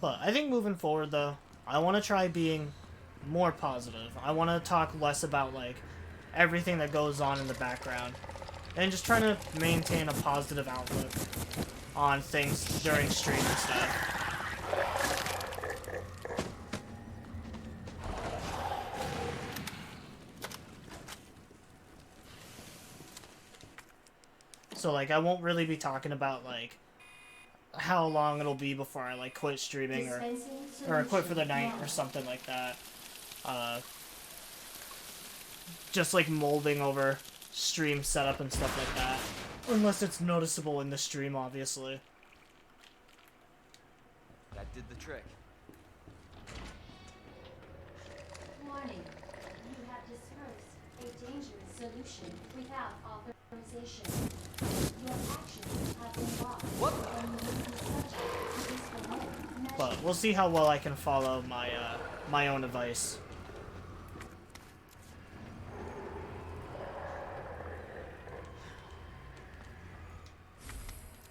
But I think moving forward, though, I want to try being more positive. I want to talk less about, like, everything that goes on in the background. And just trying to maintain a positive outlook on things during stream and stuff. So, like, I won't really be talking about, like, how long it'll be before I, like, quit streaming or quit for the night or something like that. Just, like, molding over stream setup and stuff like that. Unless it's noticeable in the stream, obviously. That did the trick. Warning. You have dispersed a dangerous solution without authorization. Your actions have been blocked. What? And you will be subject to disciplinary measures. But we'll see how well I can follow my, my own advice.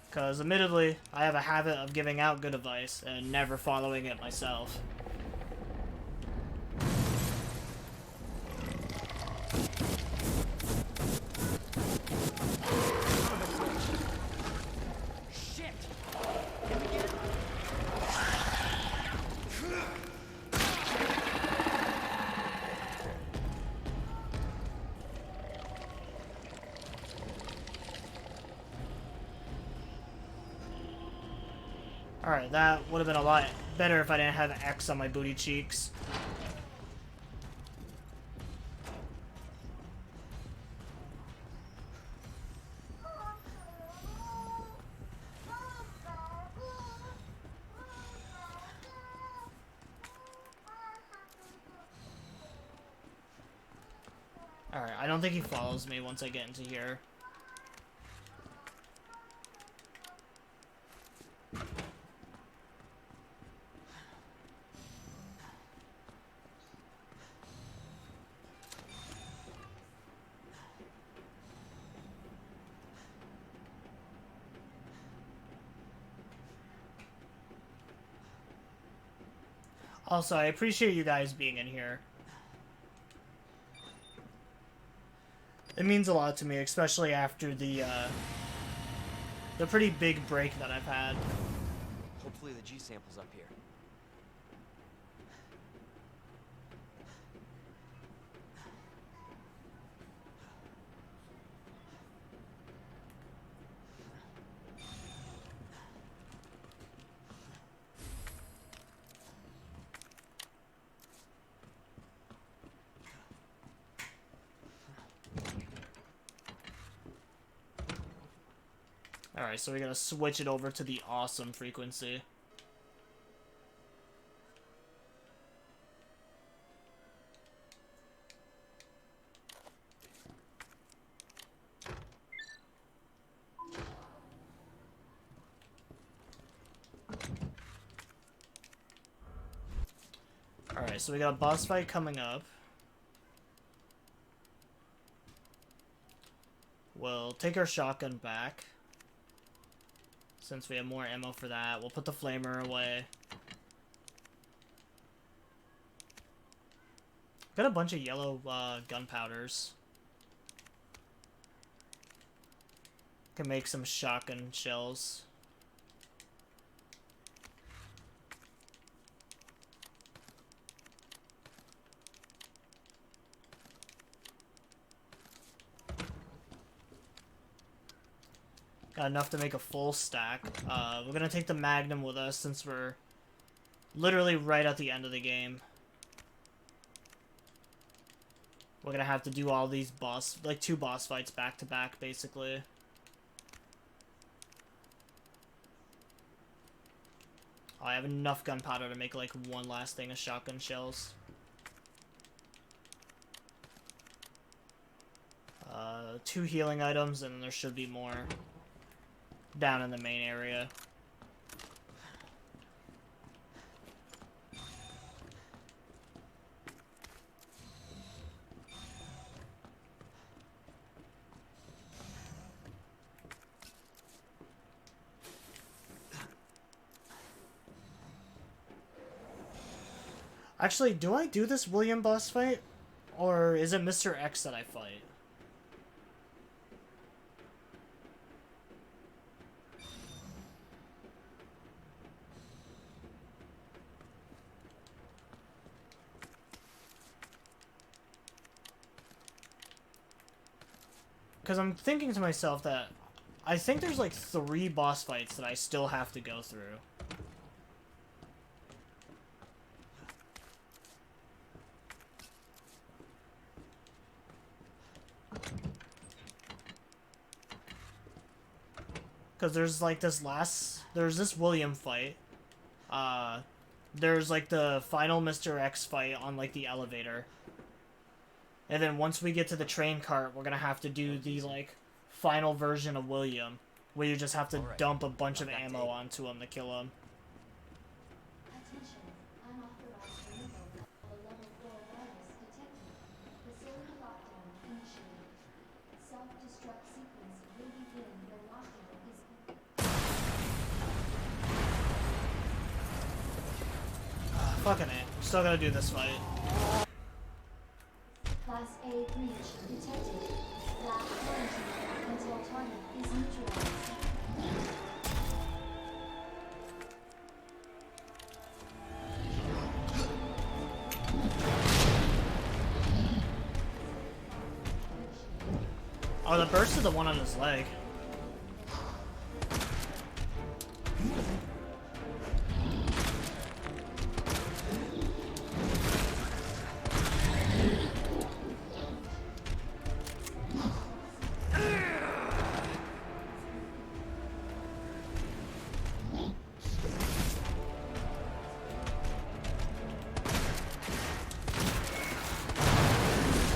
Because, admittedly, I have a habit of giving out good advice and never following it myself. Shit! Can we get it? Alright, that would have been a lot better if I didn't have X on my booty cheeks. Alright, I don't think he follows me once I get into here. Also, I appreciate you guys being in here. It means a lot to me, especially after the pretty big break that I've had. Hopefully the G sample's up here. Alright, so we gotta switch it over to the awesome frequency. Alright, so we got a boss fight coming up. We'll take our shotgun back, since we have more ammo for that. We'll put the flamer away. Got a bunch of yellow gunpowders. Can make some shotgun shells. Got enough to make a full stack. We're gonna take the Magnum with us since we're literally right at the end of the game. We're gonna have to do all these like 2 boss fights back to back, basically. I have enough gunpowder to make like 1 last thing of shotgun shells. 2 healing items, and there should be more down in the main area. Actually, do I do this William boss fight? Or is it Mr. X that I fight? Because I'm thinking to myself that I think there's like 3 boss fights that I still have to go through. Because there's like there's this William fight. There's like the final Mr. X fight on like the elevator. And then once we get to the train cart, we're gonna have to do the like final version of William, where you just have to dump a bunch of ammo onto him to kill him. Attention, unauthorized removal of a level 4 virus detected. Facility lockdown initiated. Self-destruct sequence will begin when lockdown is... Fucking it. Still gotta do this fight. Class A breach detected. Last quarantine until target is neutralized. Oh, the burst is the one on his leg.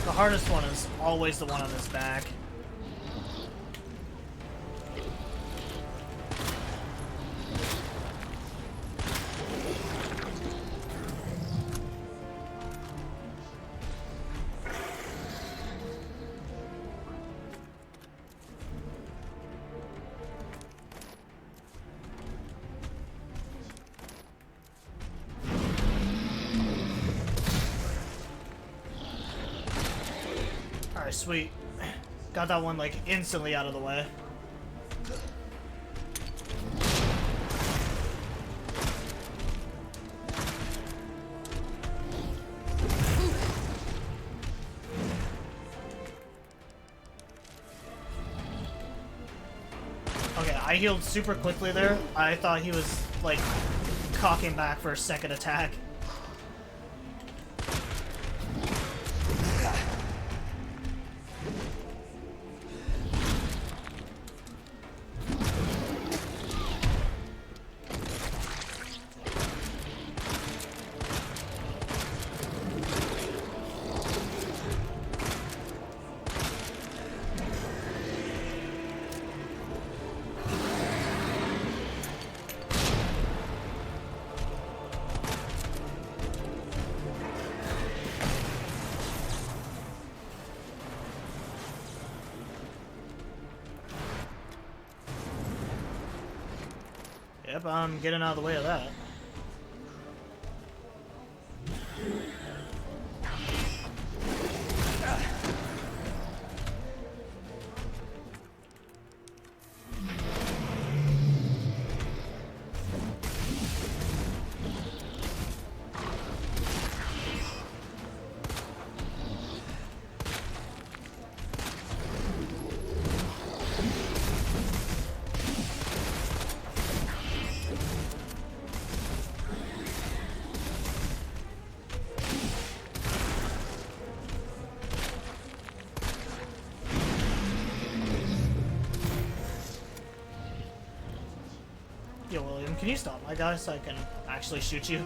The hardest one is always the one on his back. Alright, sweet. Got that one, like, instantly out of the way. Okay, I healed super quickly there. I thought he was, like, cocking back for a second attack. Yep, I'm getting out of the way of that. Yo, William, can you stop my guy so I can actually shoot you?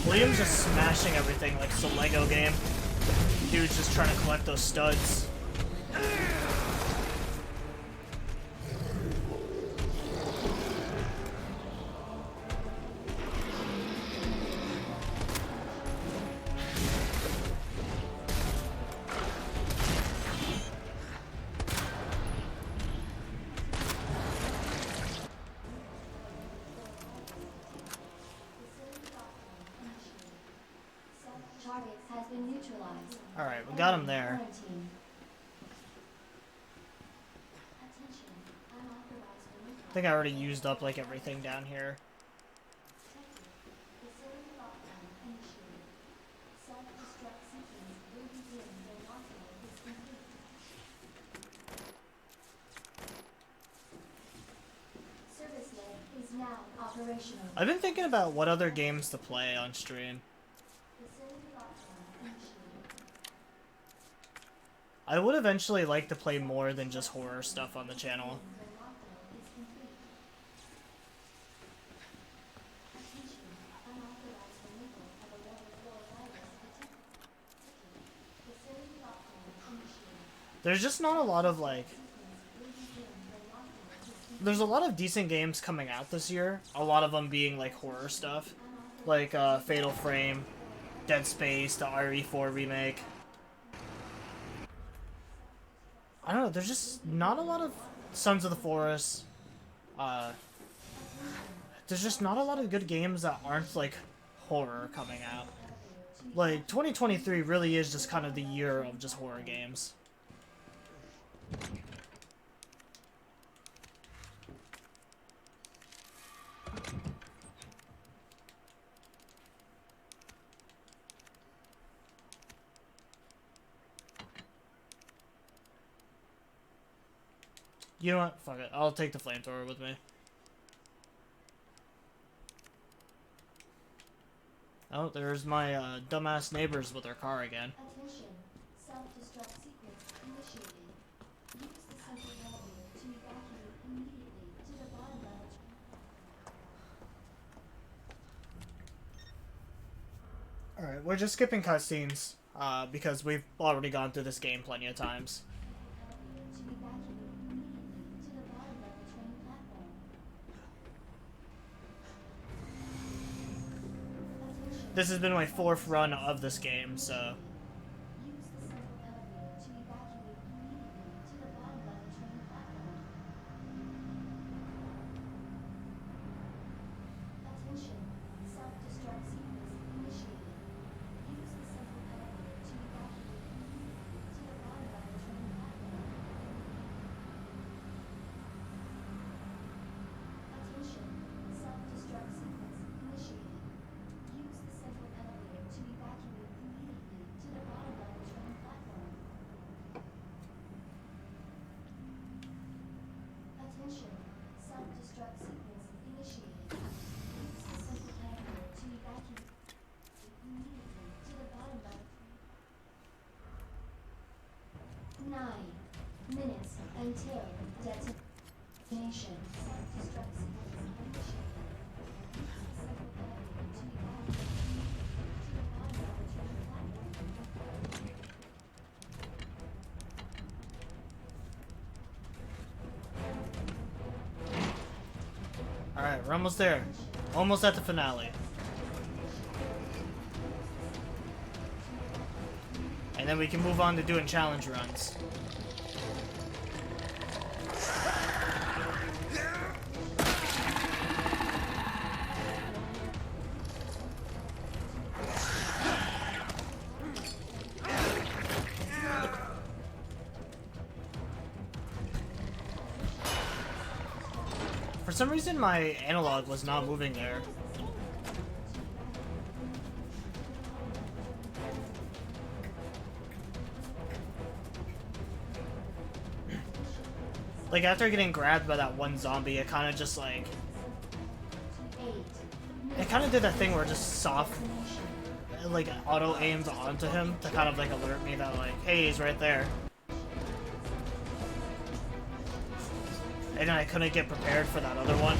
William's just smashing everything like it's a Lego game. dude's just trying to collect those studs. Target has been neutralized. Alright, we got him there. Quarantine. Attention. Unauthorized removal. I think I already used up like everything down here. Detected. Facility lockdown initiated. Self-destruct sequence will begin when lockdown is complete. Service lane is now operational. I've been thinking about what other games to play on stream. Facility lockdown initiated. I would eventually like to play more than just horror stuff on the channel. When lockdown is complete. Attention. Unauthorized removal of a level 4 virus detected. Facility lockdown initiated. There's just not a lot of like... There's a lot of decent games coming out this year. A lot of them being like horror stuff. Like Fatal Frame, Dead Space, the RE4 remake. I don't know, there's just not a lot of Sons of the Forest. There's just not a lot of good games that aren't like horror coming out. Like 2023 really is just kind of the year of just horror games. You know what? Fuck it. I'll take the flamethrower with me. Oh, there's my dumbass neighbors with their car again. Attention. Self-destruct sequence initiated. Use the central elevator to evacuate immediately to the bottom level. Alright, we're just skipping cutscenes, because we've already gone through this game plenty of times. Elevator to evacuate immediately to the bottom level train platform. Attention. This has been my 4th run of this game, so... Use the central elevator to evacuate immediately to the bottom level train platform. Attention. Self-destruct sequence initiated. Use the central elevator to evacuate immediately to the bottom level train platform. Attention. Self-destruct sequence initiated. Use the central elevator to evacuate immediately to the bottom level train platform. Attention. Self-destruct sequence initiated. Use the central elevator to evacuate immediately to the bottom level. 9 minutes until detonation. Self-destruct sequence initiated. Use the central elevator to evacuate immediately to the bottom level train platform. Alright, we're almost there. Almost at the finale. And then we can move on to doing challenge runs. For some reason, my analog was not moving there. Like, after getting grabbed by that one zombie, it kind of just, like... 8 It kind of did that thing where it just soft, like, auto-aimed onto him to kind of, like, alert me that, like, hey, he's right there. And then I couldn't get prepared for that other one.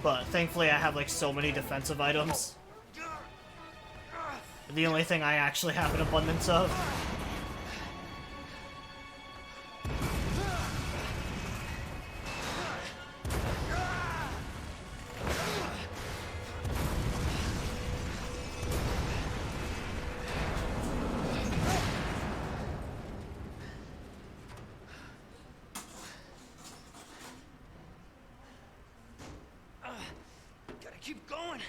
But thankfully I have like so many defensive items. The only thing I actually have an abundance of. Gotta keep going.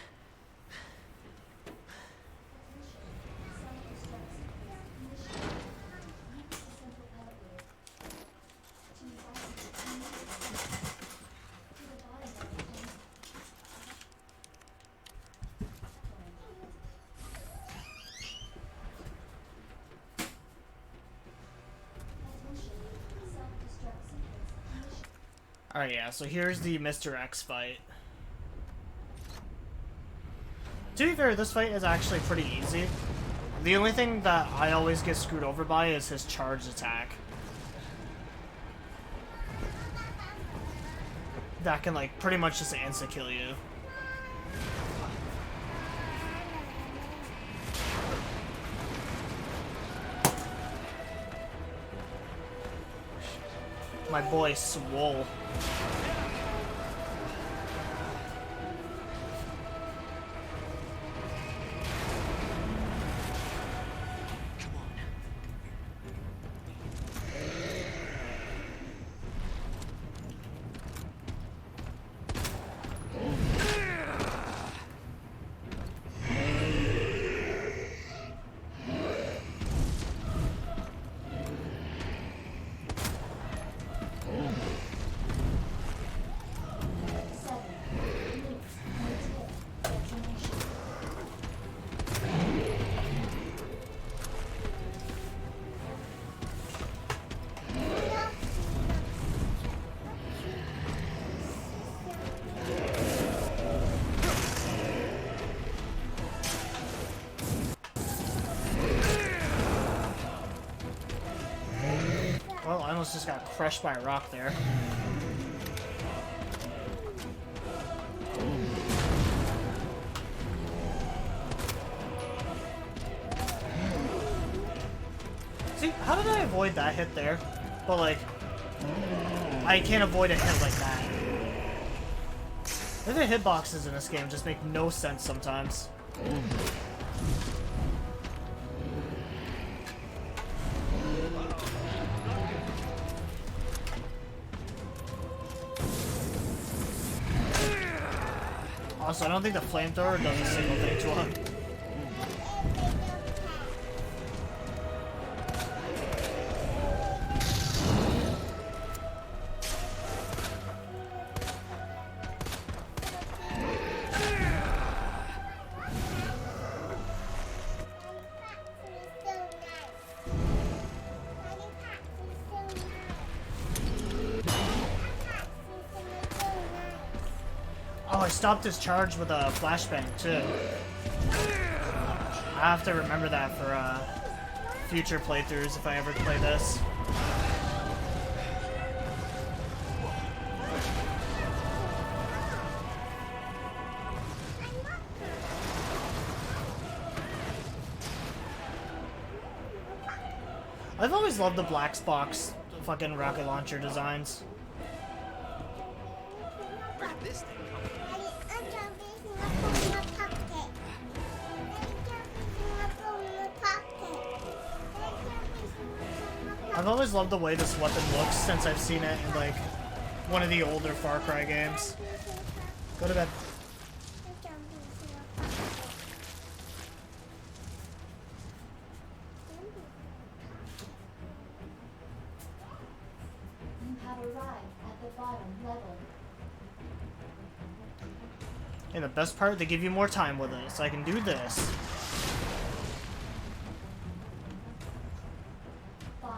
Alright, yeah, so here's the Mr. X fight. To be fair, this fight is actually pretty easy. The only thing that I always get screwed over by is his charged attack. That can, like, pretty much just insta-kill you. My boy swole. Well, I almost just got crushed by a rock there. See, how did I avoid that hit there? But, like, I can't avoid a hit like that. The hitboxes in this game just make no sense sometimes. Also, I don't think the flamethrower does a single thing to him. Oh, I stopped his charge with a flashbang too. I have to remember that for future playthroughs if I ever play this. I've always loved the black box fucking rocket launcher designs. Where did this thing come from? I've always loved the way this weapon looks since I've seen it in, like, one of the older Far Cry games. Go to bed. You have arrived at the bottom level. And the best part, they give you more time with it, so I can do this. 5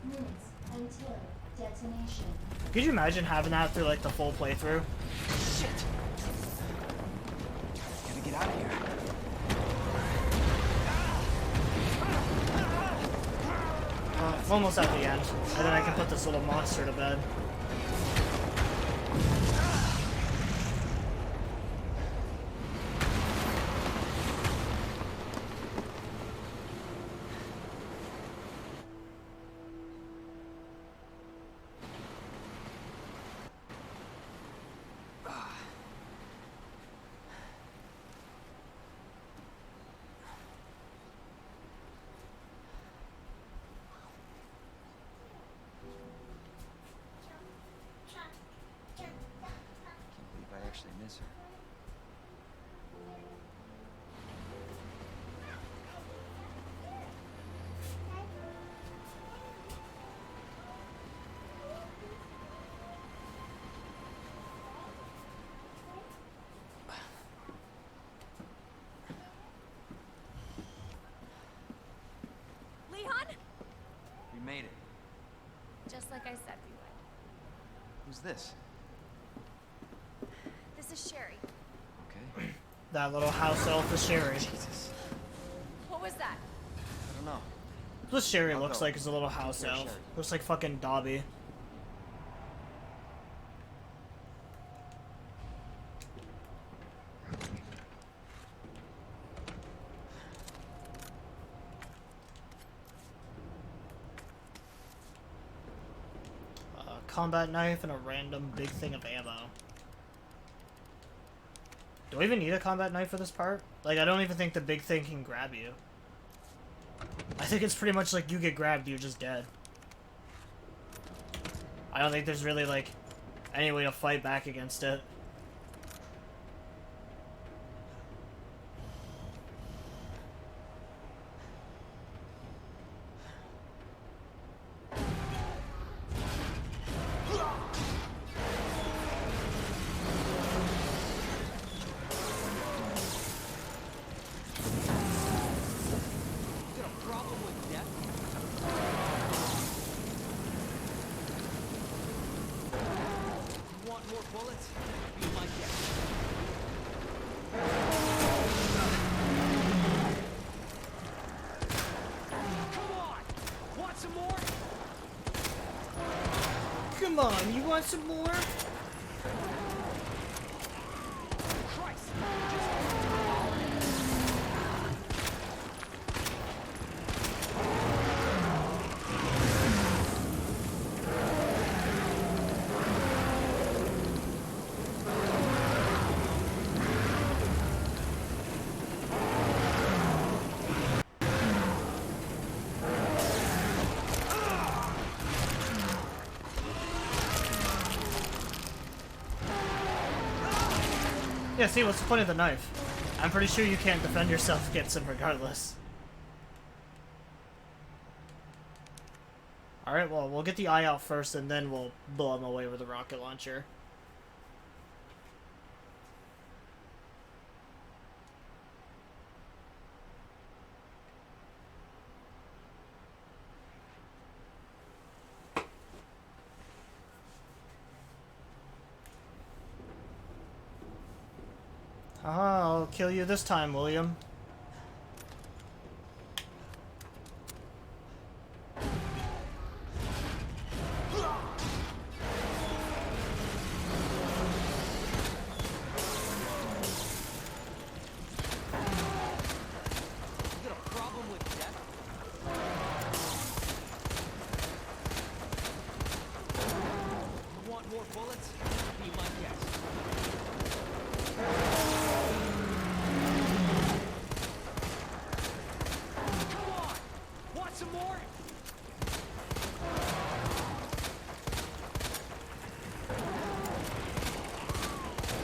minutes until detonation. Could you imagine having that through, like, the full playthrough? Shit! Gotta get out of here. I'm almost at the end, and then I can put this little monster to bed. Yes, sir. Leon? We made it. Just like I said we would. Who's this? This is Sherry. Okay. That little house elf is Sherry. Jesus. What was that? I don't know. That's what Sherry I'll looks go. like is a little house Here, elf. Sherry. Looks like fucking Dobby. Combat knife and a random big thing of ammo. Do I even need a combat knife for this part? Like, I don't even think the big thing can grab you. I think it's pretty much like you get grabbed, you're just dead. I don't think there's really, like, any way to fight back against it. You got a problem with death? You want more bullets? Be my guest. Come on! Want some more? Come on, you want some more? Christ! Yeah, see, what's the point of the knife? I'm pretty sure you can't defend yourself against him regardless. Alright, well, we'll get the eye out first, and then we'll blow him away with a rocket launcher. I'll kill you this time, William. You got a problem with death? You want more bullets? Be my guest. Come on! Want some more?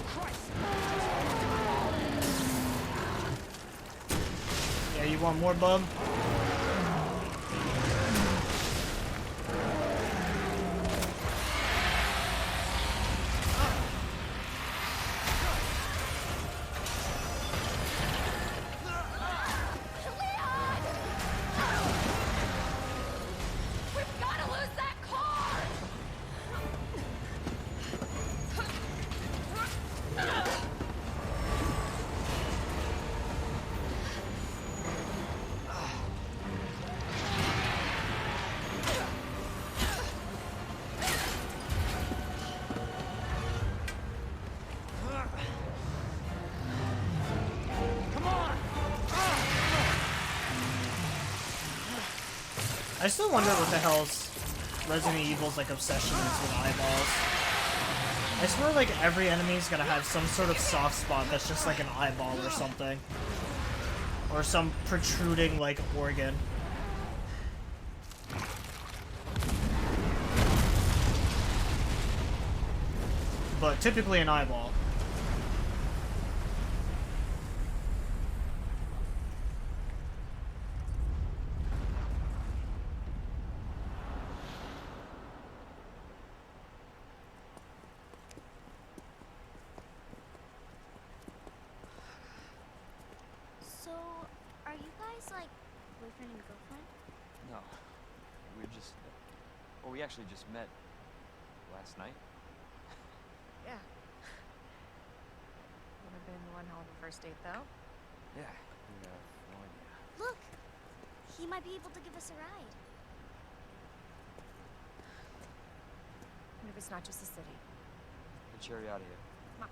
Christ! Yeah, you want more, bub? We've got to lose that car! Come on! I still wonder what the hell's Resident Evil's like obsession is with eyeballs. I swear like every enemy's gotta have some sort of soft spot that's just like an eyeball or something. Or some protruding like organ. But typically an eyeball. boyfriend and girlfriend? No. We're just... Well, we actually just met last night. Yeah. Would have been one hell of a first date, though. Yeah. We have no idea. Look! He might be able to give us a ride. What if it's not just the city? Get Cherry out of here. Come on.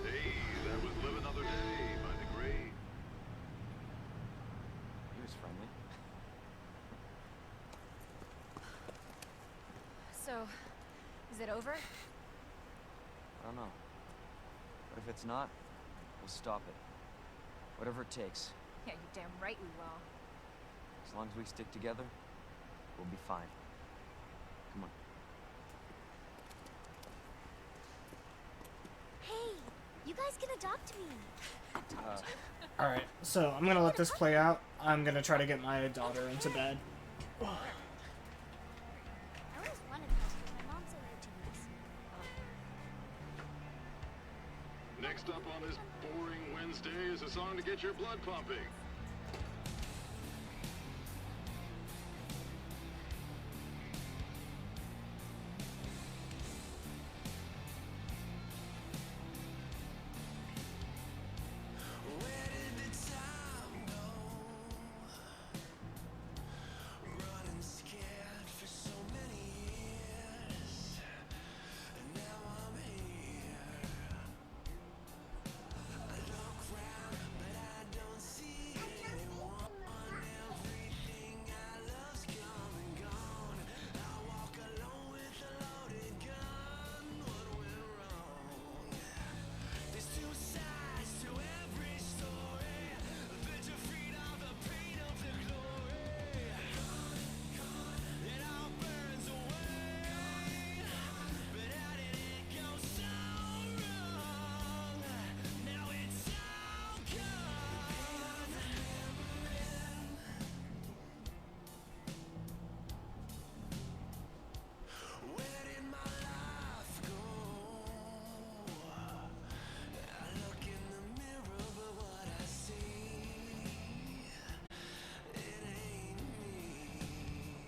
Hey, that was Live Another Day by the Great. He was friendly. So, is it over? I don't know. But if it's not, we'll stop it. Whatever it takes. Yeah, you're damn right we will. As long as we stick together, we'll be fine. Come on. Hey, you guys can adopt me. All right, so I'm gonna let this play out. I'm gonna try to get my daughter into bed. I always wanted this, but my mom said they're too nice. Next up on this boring Wednesday is a song to get your blood pumping.